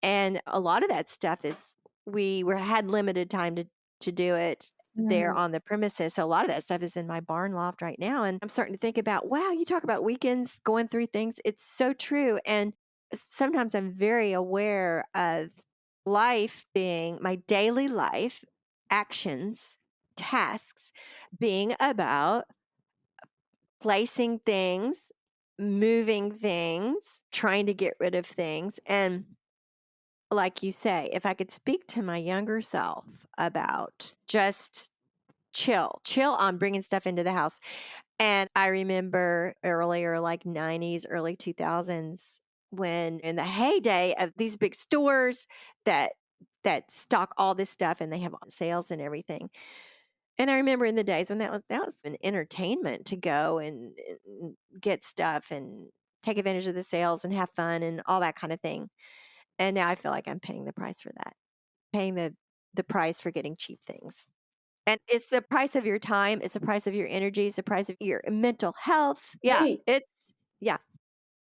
And a lot of that stuff is had limited time to do it there Mhm. on the premises. So a lot of that stuff is in my barn loft right now. And I'm starting to think about, wow, you talk about weekends going through things. It's so true. And sometimes I'm very aware of life being my daily life, actions, tasks being about placing things, moving things, trying to get rid of things. And like you say, if I could speak to my younger self about just chill on bringing stuff into the house. And I remember earlier, like 90s, early 2000s, when in the heyday of these big stores that stock all this stuff and they have sales and everything. And I remember in the days when that was an entertainment to go and get stuff and take advantage of the sales and have fun and all that kind of thing. And now I feel like I'm paying the price for that, paying the price for getting cheap things. And it's the price of your time, it's the price of your energy, it's the price of your mental health. Yeah, Right. yeah.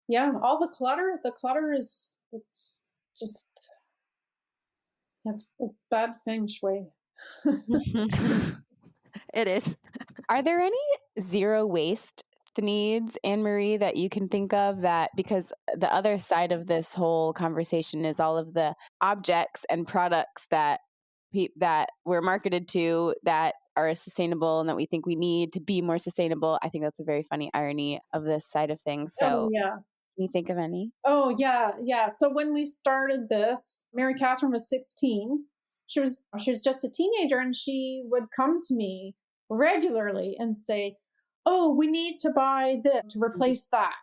Yeah, all the clutter is it's just it's bad feng shui. It is. Are there any zero waste needs, Anne Marie, that you can think of that because the other side of this whole conversation is all of the objects and products that that we're marketed to that are sustainable and that we think we need to be more sustainable. I think that's a very funny irony of this side of things. Oh, So, yeah. can you think of any? Oh, yeah, yeah. So when we started this, Mary Catherine was 16. She was just a teenager, and she would come to me regularly and say, "Oh, we need to buy this to replace that.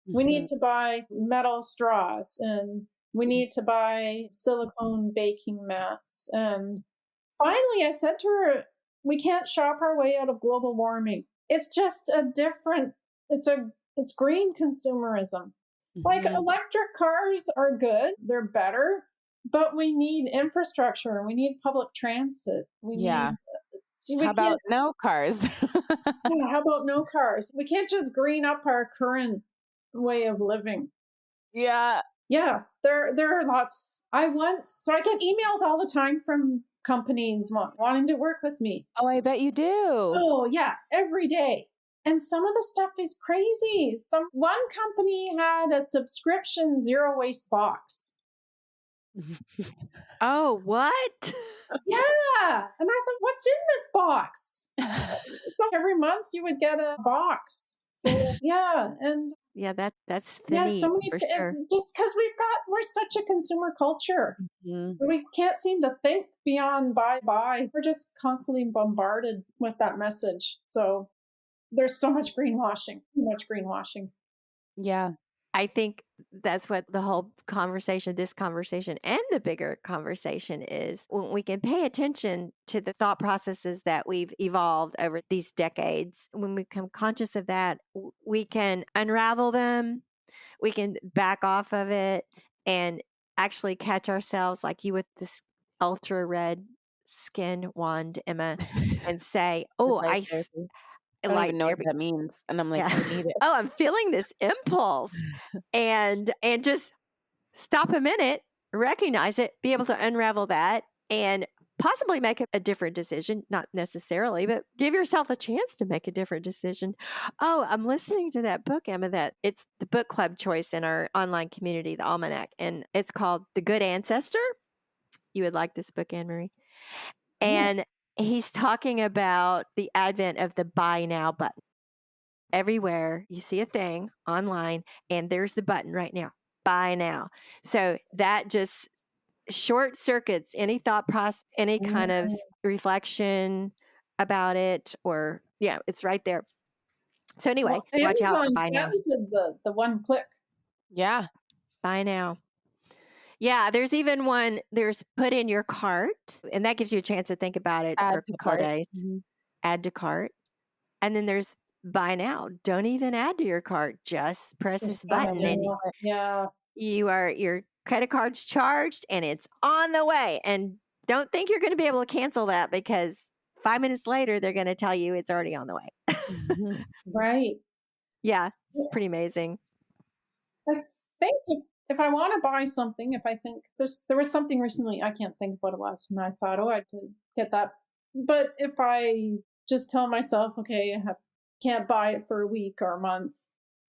We need Mhm. to buy metal straws, and we need to buy silicone baking mats." And finally, I said to her, "We can't shop our way out of global warming. It's just a different. It's green consumerism. Like Mhm. electric cars are good; they're better, but we need infrastructure. We need public transit. We Yeah. need. See, we How about can't. no cars? Yeah, how about no cars? We can't just green up our current way of living." Yeah. Yeah, there are lots. I get emails all the time from companies wanting to work with me. Oh, I bet you do. Oh yeah, every day. And some of the stuff is crazy. One company had a subscription zero waste box. Oh, what? Yeah, and I thought, what's in this box? So every month you would get a box. Yeah, and Yeah, that's the yeah, so need many for sure. just because we're such a consumer culture. Mhm. We can't seem to think beyond buy. We're just constantly bombarded with that message. So there's so much greenwashing, too much greenwashing. Yeah. I think that's what the whole conversation, this conversation, and the bigger conversation is when we can pay attention to the thought processes that we've evolved over these decades. When we become conscious of that, we can unravel them, we can back off of it, and actually catch ourselves like you with this ultra red skin wand, Emma, and say, The oh, light therapy. I don't light even know what therapy. that means, and I'm like, Yeah. I need it. Oh, I'm feeling this impulse. And just stop a minute, recognize it, be able to unravel that and possibly make a different decision, not necessarily, but give yourself a chance to make a different decision. Oh, I'm listening to that book, Emma, that it's the book club choice in our online community, the Almanac, and it's called The Good Ancestor. You would like this book, Anne Marie. Oh, And he's talking about the advent of the buy now button. Everywhere you see a thing online, and there's the button right now, buy now. So that just short circuits any thought process, any kind of mm. reflection about it, or yeah, it's right there. So anyway, Well, watch out for Amazon buy now. patented the one click. Yeah. Buy now. Yeah, there's even one, there's put in your cart, and that gives you a chance to think about it for Add a to couple of cart. days. Mhm. Add to cart. And then there's buy now. Don't even add to your cart. Just press Just this buy button and now. Yeah. your credit card's charged and it's on the way. And don't think you're going to be able to cancel that because 5 minutes later, they're going to tell you it's already on the way. Mhm. Right. Yeah, it's Yeah. pretty amazing. I think if I want to buy something, if I think there was something recently, I can't think of what it was, and I thought, oh, I could get that. But if I just tell myself, okay, can't buy it for a week or a month,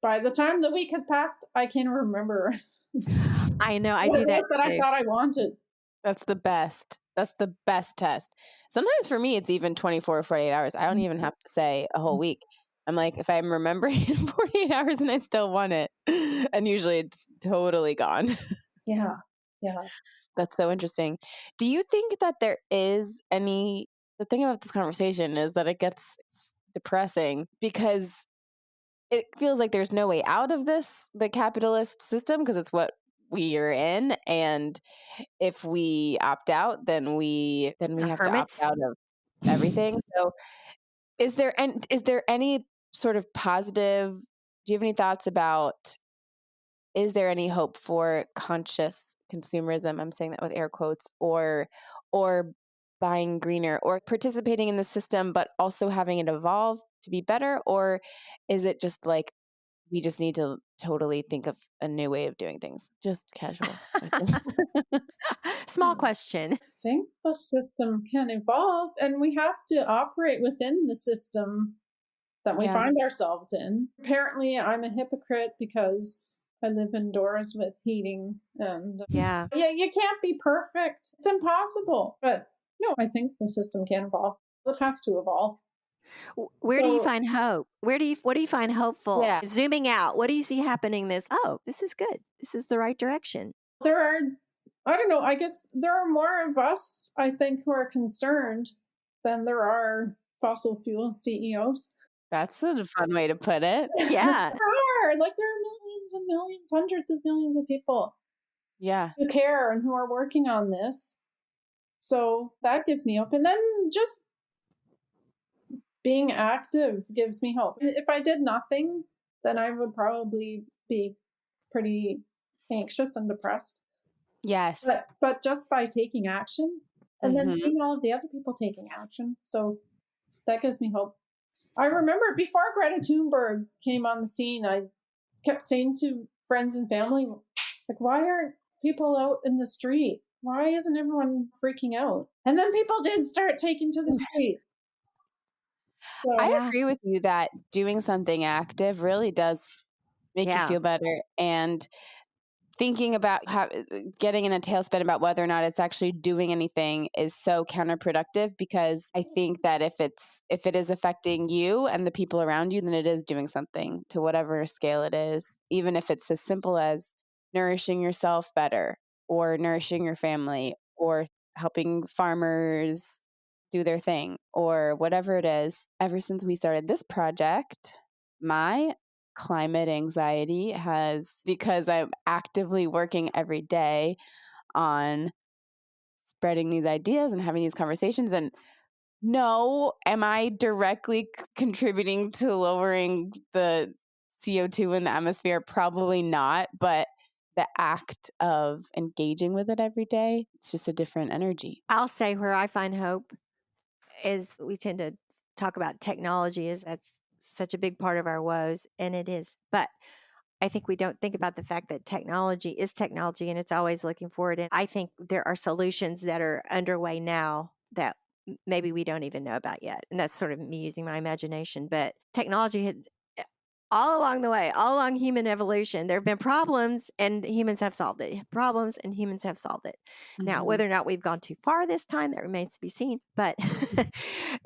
by the time the week has passed, I can't remember I know. I what do it was that that I too. thought I wanted. That's the best. That's the best test. Sometimes for me, it's even 24 or 48 hours. I don't even have to say a whole week. I'm like, if I'm remembering in 48 hours and I still want it, and usually it's totally gone. Yeah. Yeah. That's so interesting. Do you think that there is the thing about this conversation is that it's depressing because it feels like there's no way out of the capitalist system, because it's what we are in. And if we opt out, then we Are have to opt hermits? out of everything. So is there any sort of positive, do you have any thoughts about, is there any hope for conscious consumerism? I'm saying that with air quotes, or buying greener, or participating in the system but also having it evolve to be better? Or is it just like we just need to totally think of a new way of doing things? Just casual question. Small question. I think the system can evolve and we have to operate within the system that we Yeah. find ourselves in. Apparently, I'm a hypocrite because I live indoors with heating and Yeah. yeah, you can't be perfect. It's impossible. But no, I think the system can evolve. It has to evolve. Where do you So find hope? What do you find hopeful? Yeah. Zooming out, what do you see happening this is good. This is the right direction. there are, I don't know, I guess there are more of us, I think, who are concerned than there are fossil fuel CEOs. That's a fun way to put it. Yeah. There are, like, there are millions and millions, hundreds of millions of people Yeah. who care and who are working on this. So that gives me hope. And then just being active gives me hope. If I did nothing, then I would probably be pretty anxious and depressed. Yes. But just by taking action and then Mhm. seeing all of the other people taking action. So that gives me hope. I remember before Greta Thunberg came on the scene, I kept saying to friends and family, like, why aren't people out in the street? Why isn't everyone freaking out? And then people did start taking to the street. I So Yeah. agree with you that doing something active really does make you Yeah. feel better. And thinking about getting in a tailspin about whether or not it's actually doing anything is so counterproductive, because I think that if it is affecting you and the people around you, then it is doing something to whatever scale it is, even if it's as simple as nourishing yourself better, or nourishing your family, or helping farmers do their thing, or whatever it is. Ever since we started this project, my climate anxiety has, because I'm actively working every day on spreading these ideas and having these conversations. And no, am I directly contributing to lowering the CO2 in the atmosphere? Probably not. But the act of engaging with it every day, it's just a different energy. I'll say where I find hope is we tend to talk about technology as that's such a big part of our woes, and it is. But I think we don't think about the fact that technology is technology and it's always looking forward. And I think there are solutions that are underway now that maybe we don't even know about yet. And that's sort of me using my imagination. But technology had all along the way, all along human evolution, there have been problems and humans have solved it. Problems and humans have solved it. Now, Mhm. whether or not we've gone too far this time, that remains to be seen. But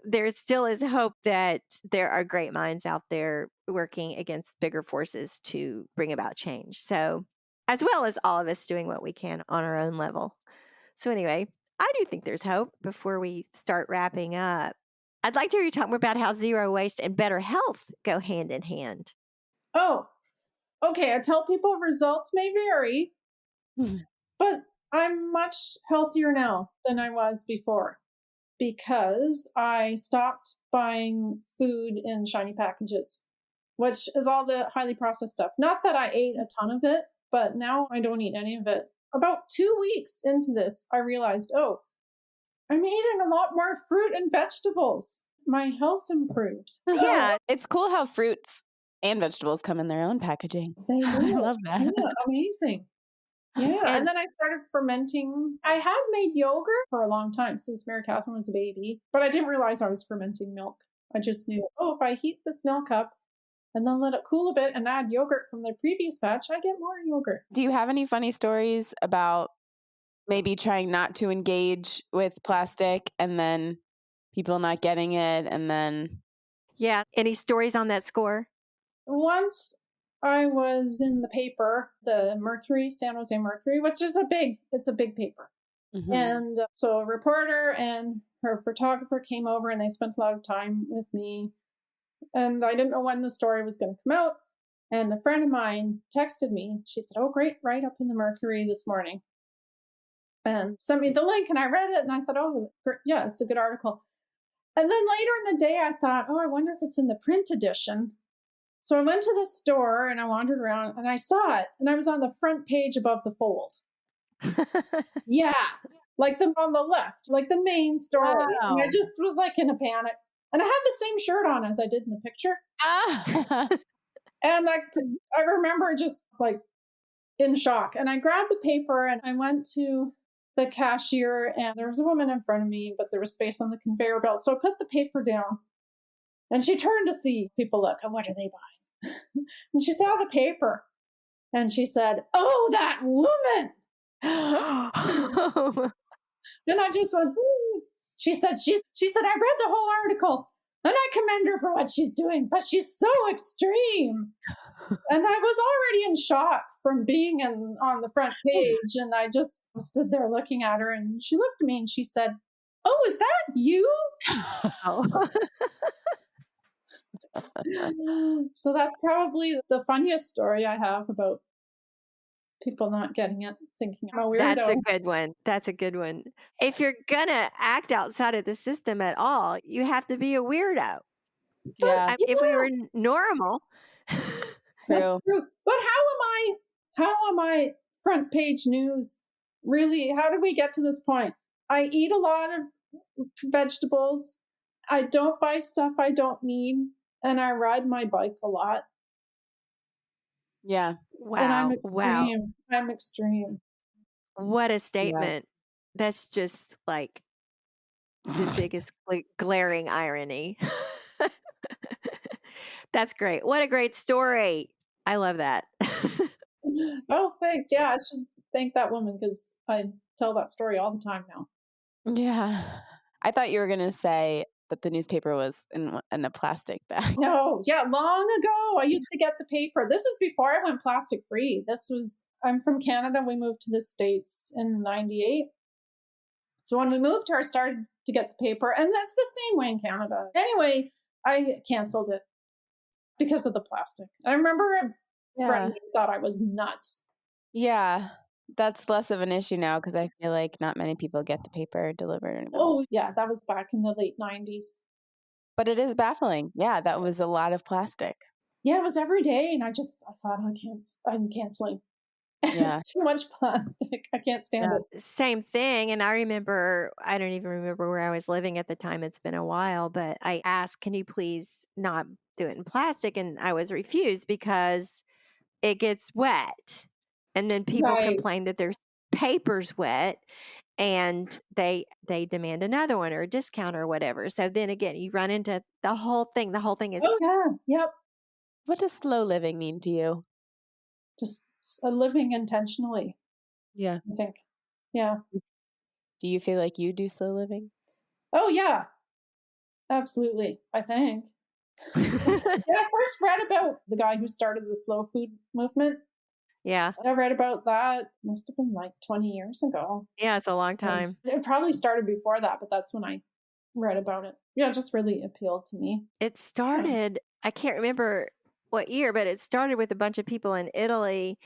there still is hope that there are great minds out there working against bigger forces to bring about change. So, as well as all of us doing what we can on our own level. So, anyway, I do think there's hope before we start wrapping up. I'd like to hear you talk more about how zero waste and better health go hand in hand. oh, okay, I tell people results may vary, but I'm much healthier now than I was before because I stopped buying food in shiny packages, which is all the highly processed stuff. Not that I ate a ton of it, but now I don't eat any of it. About 2 weeks into this, I realized, oh, I'm eating a lot more fruit and vegetables. My health improved. Yeah. It's cool how fruits and vegetables come in their own packaging. They I do. love that. Yeah, amazing. Yeah. And then I started fermenting. I had made yogurt for a long time since Mary Catherine was a baby, but I didn't realize I was fermenting milk. I just knew, oh, if I heat this milk up and then let it cool a bit and add yogurt from the previous batch, I get more yogurt. Do you have any funny stories about maybe trying not to engage with plastic and then people not getting it and then Yeah. Any stories on that score? Once I was in the paper, the Mercury, San Jose Mercury, which is it's a big paper. Mhm. And so a reporter and her photographer came over and they spent a lot of time with me. And I didn't know when the story was going to come out. And a friend of mine texted me. She said, "Oh, great, right up in the Mercury this morning." And sent me the link and I read it and I thought, oh, yeah, it's a good article. And then later in the day, I thought, oh, I wonder if it's in the print edition. So I went to the store and I wandered around and I saw it and I was on the front page above the fold. Yeah, like on the left, like the main story. And I Wow. just was like in a panic. And I had the same shirt on as I did in the picture. Ah. And I remember just like in shock. And I grabbed the paper and I went to the cashier and there was a woman in front of me, but there was space on the conveyor belt. So I put the paper down and she turned to see people look and what are they buying? And she saw the paper and she said, "Oh, that woman." And I just went, "Hmm." She said, "I read the whole article and I commend her for what she's doing, but she's so extreme." And I was already in shock from being on the front page. And I just stood there looking at her and she looked at me and she said, "Oh, is that you?" Oh. So that's probably the funniest story I have about people not getting it, thinking I'm a weirdo. That's a good one. That's a good one. If you're going to act outside of the system at all, you have to be a weirdo. Yeah, If we were normal. That's true. true. But how am I front page news? Really, how did we get to this point? I eat a lot of vegetables. I don't buy stuff I don't need. And I ride my bike a lot. Yeah. And I'm Wow. Wow. extreme. I'm extreme. What a Yeah. statement. That's just like the biggest glaring irony. That's great. What a great story. I love that. Oh, thanks. Yeah, I should thank that woman because I tell that story all the time now. Yeah. I thought you were going to say that the newspaper was in a plastic bag. No, yeah, long ago I used to get the paper. This was before I went plastic free. I'm from Canada. We moved to the States in 98. So when we moved here, I started to get the paper, and that's the same way in Canada. Anyway, I canceled it because of the plastic. I remember a friend who thought I was nuts. Yeah. That's less of an issue now because I feel like not many people get the paper delivered anymore. Oh, yeah, that was back in the late 90s. But it is baffling. Yeah, that was a lot of plastic. Yeah, it was every day, and I thought, I'm canceling. Yeah. It's too much plastic. I can't stand it. Same thing. And I don't even remember where I was living at the time. It's been a while, but I asked, can you please not do it in plastic? And I was refused because it gets wet. And then people Right. complain that their paper's wet and they demand another one or a discount or whatever. So then again, you run into the whole thing. The whole thing is Oh, yeah. Yep. What does slow living mean to you? Just living intentionally, Yeah. I think. Yeah. Do you feel like you do slow living? Oh, yeah. Absolutely, I think. Yeah, I first read about the guy who started the slow food movement. Yeah. I read about that. Must have been like 20 years ago. Yeah, it's a long time. It probably started before that, but that's when I read about it. Yeah, it just really appealed to me. It started, I can't remember what year, but it started with a bunch of people in Italy,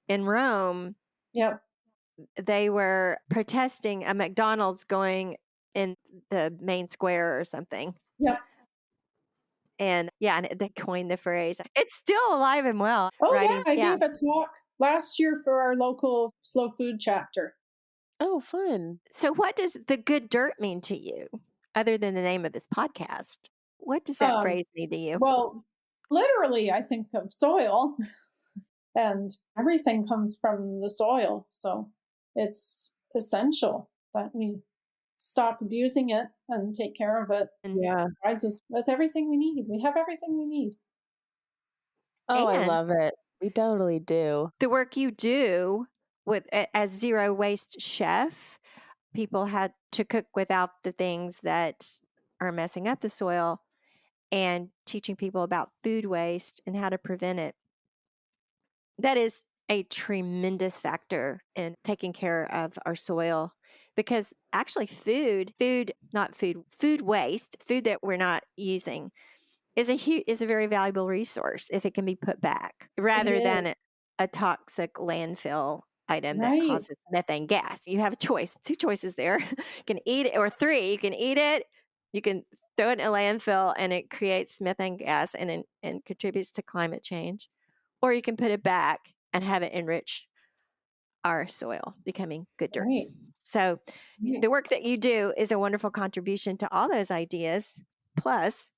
in Rome. Yep. They were protesting a McDonald's going in the main square or something. Yep. And they coined the phrase. It's still alive and well. Oh, writing, yeah. I gave a talk last year for our local slow food chapter. Oh, fun. So, what does the good dirt mean to you, other than the name of this podcast? What does that Um, phrase mean to you? well, literally, I think of soil, and everything comes from the soil. So it's essential that we stop abusing it and take care of it. And, Yeah. Provides us with everything we need. We have everything we need. Oh, I and love it. We totally do. the work you do as zero waste chef, people had to cook without the things that are messing up the soil, and teaching people about food waste and how to prevent it. That is a tremendous factor in taking care of our soil, because actually food waste, food that we're not using is a very valuable resource if it can be put back It rather than is. a toxic landfill item that Right. causes methane gas. You have a choice, two choices there. You can eat it, or three. You can eat it, you can throw it in a landfill and it creates methane gas and contributes to climate change, or you can put it back and have it enrich our soil, becoming good dirt. Right. So Right. the work that you do is a wonderful contribution to all those ideas. Plus,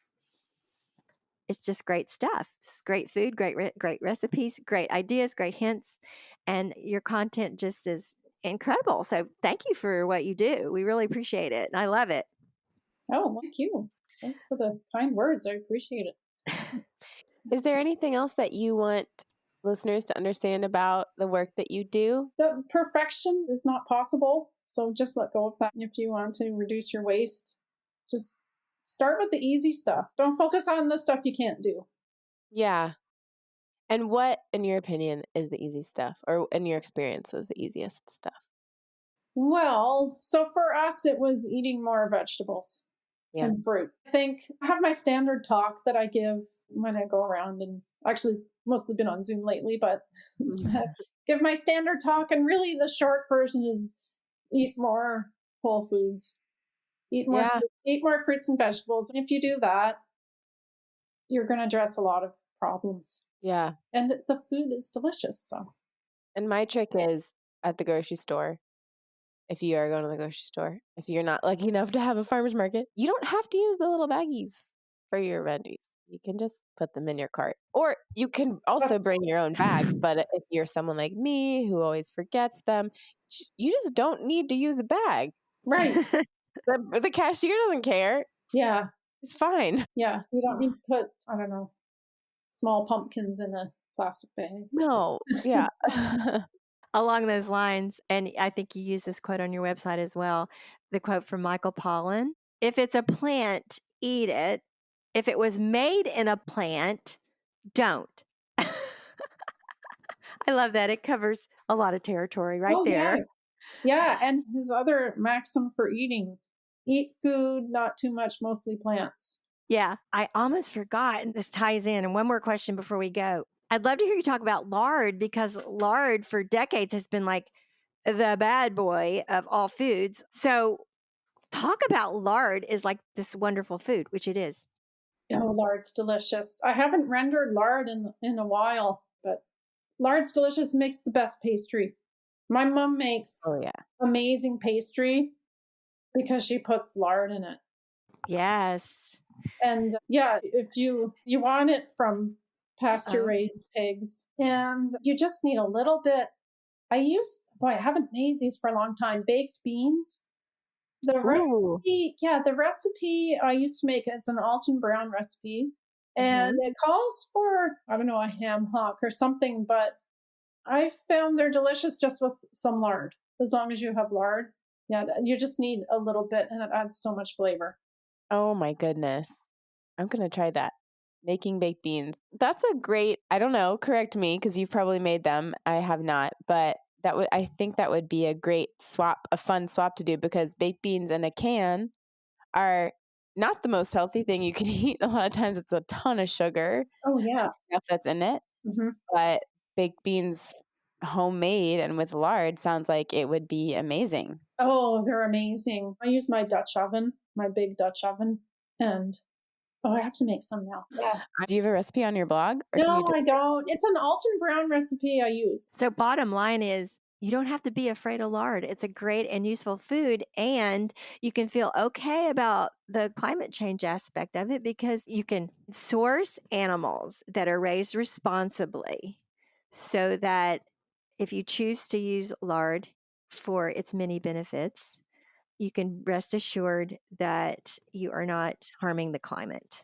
it's just great stuff. Just great food, great recipes, great ideas, great hints, and your content just is incredible. So thank you for what you do. We really appreciate it, and I love it. Oh, thank you. Thanks for the kind words. I appreciate it. Is there anything else that you want listeners to understand about the work that you do? The perfection is not possible. So just let go of that. If you want to reduce your waste, just start with the easy stuff. Don't focus on the stuff you can't do. Yeah. And what, in your opinion, is the easy stuff, or in your experience, is the easiest stuff? Well, so for us, it was eating more vegetables Yeah. and fruit. I think I have my standard talk that I give when I go around, and actually, it's mostly been on Zoom lately, but give my standard talk. And really, the short version is eat more whole foods, Yeah. eat more fruits and vegetables. And if you do that, you're going to address a lot of problems. Yeah. And the food is delicious. So, And my trick is at the grocery store. If you are going to the grocery store, if you're not lucky enough to have a farmer's market, you don't have to use the little baggies for your veggies. You can just put them in your cart. Or you can also that's- bring your own bags. But if you're someone like me who always forgets them, you just don't need to use a bag. right. The cashier doesn't care. Yeah. It's fine. Yeah. We don't need to put, I don't know, small pumpkins in a plastic bag. No. Yeah. Along those lines, and I think you use this quote on your website as well, the quote from Michael Pollan: "If it's a plant, eat it. If it was made in a plant, don't." I love that. It covers a lot of territory right Oh, yeah. there. Yeah. And his other maxim for eating, eat food, not too much, mostly plants. Yeah, I almost forgot, and this ties in. And one more question before we go. I'd love to hear you talk about lard, because lard for decades has been like the bad boy of all foods. So talk about lard is like this wonderful food, which it is. Oh, lard's delicious. I haven't rendered lard in a while, but lard's delicious. Makes the best pastry. My mom makes Oh, yeah. amazing pastry because she puts lard in it. Yes. And yeah, if you want it from pasture Uh-oh. raised pigs, and you just need a little bit. I haven't made these for a long time. Baked beans. The Ooh. recipe, yeah, the recipe I used to make, it's an Alton Brown recipe. And Mhm. it calls for, I don't know, a ham hock or something, but I found they're delicious just with some lard. As long as you have lard. Yeah, you just need a little bit and it adds so much flavor. Oh my goodness. I'm going to try that. Making baked beans. That's a great, I don't know, correct me because you've probably made them. I have not, but I think that would be a great swap, a fun swap to do, because baked beans in a can are not the most healthy thing you can eat. A lot of times it's a ton of sugar Oh, yeah. and stuff that's in it, Hmm. but baked beans homemade and with lard sounds like it would be amazing. Oh, they're amazing. I use my Dutch oven, my big Dutch oven. And oh, I have to make some now. Yeah. Do you have a recipe on your blog, or can you No, I don't. It's an Alton Brown recipe I use. So bottom line is You don't have to be afraid of lard. It's a great and useful food, and you can feel okay about the climate change aspect of it because you can source animals that are raised responsibly so that if you choose to use lard for its many benefits, you can rest assured that you are not harming the climate.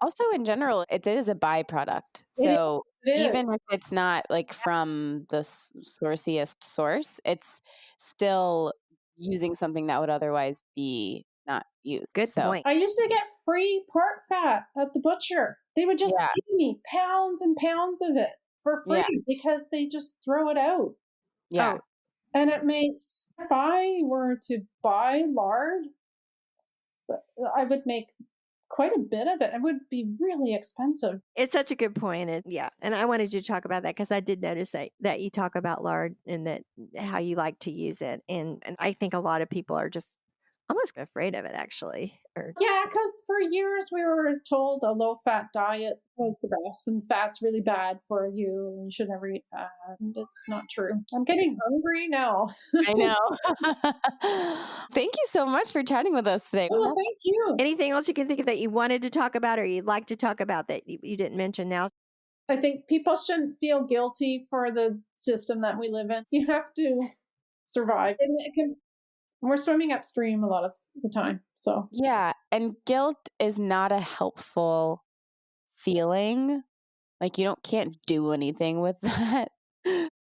Also, in general, it is a byproduct. It is. So It is. even if it's not like from the sourciest source, it's still using something that would otherwise be not used. Good So point. I used to get free pork fat at the butcher. They would just yeah, feed me pounds and pounds of it for yeah, free because they just throw it out. yeah. Oh, And it makes, if I were to buy lard, I would make quite a bit of it. It would be really expensive. it's such a good point. Yeah. And I wanted you to talk about that because I did notice that you talk about lard and that how you like to use it. And I think a lot of people are just almost afraid of it, actually. Or Yeah, because for years we were told a low fat diet was the best and fat's really bad for you and you should never eat fat. And it's not true. I'm getting hungry now. I know. Thank you so much for chatting with us today. Oh, thank you. anything else you can think of that you wanted to talk about or you'd like to talk about that you didn't mention now? I think people shouldn't feel guilty for the system that we live in. You have to survive. And we're swimming upstream a lot of the time. So, Yeah, and guilt is not a helpful feeling. Like you can't do anything with that.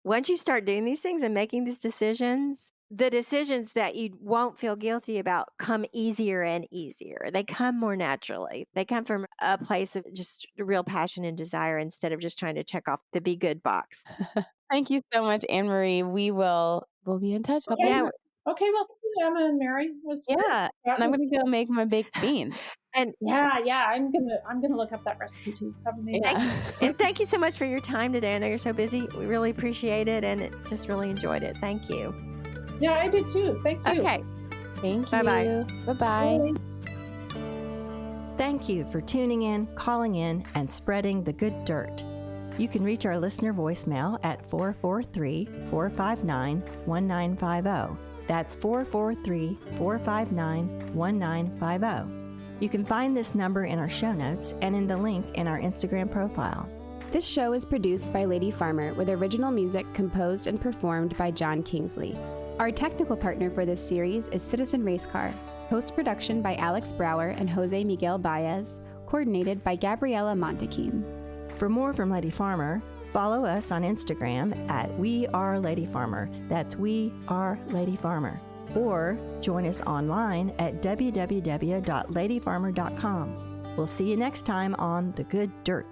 Once you start doing these things and making these decisions, the decisions that you won't feel guilty about come easier and easier. They come more naturally. They come from a place of just real passion and desire instead of just trying to check off the be good box. Thank you so much, Anne Marie. We'll be in touch. okay. Yeah. Okay, well, thank you, Emma and Mary. It was great. Yeah. And I'm gonna go make my baked beans. And Yeah, I'm gonna look up that recipe too. Haven't made it. Yeah. and thank you so much for your time today. I know you're so busy. We really appreciate it and just really enjoyed it. Thank you. Yeah, I did too. Thank you. Okay. Thank Bye-bye. you. Bye-bye. Thank you for tuning in, calling in, and spreading the good dirt. You can reach our listener voicemail at 443-459-1950. That's 443-459-1950. You can find this number in our show notes and in the link in our Instagram profile. This show is produced by Lady Farmer with original music composed and performed by John Kingsley. Our technical partner for this series is Citizen Racecar. Post-production by Alex Brower and Jose Miguel Baez, coordinated by Gabriela Montequim. For more from Lady Farmer, follow us on Instagram at We Are Lady Farmer. That's We Are Lady Farmer. Or join us online at www.ladyfarmer.com. We'll see you next time on The Good Dirt.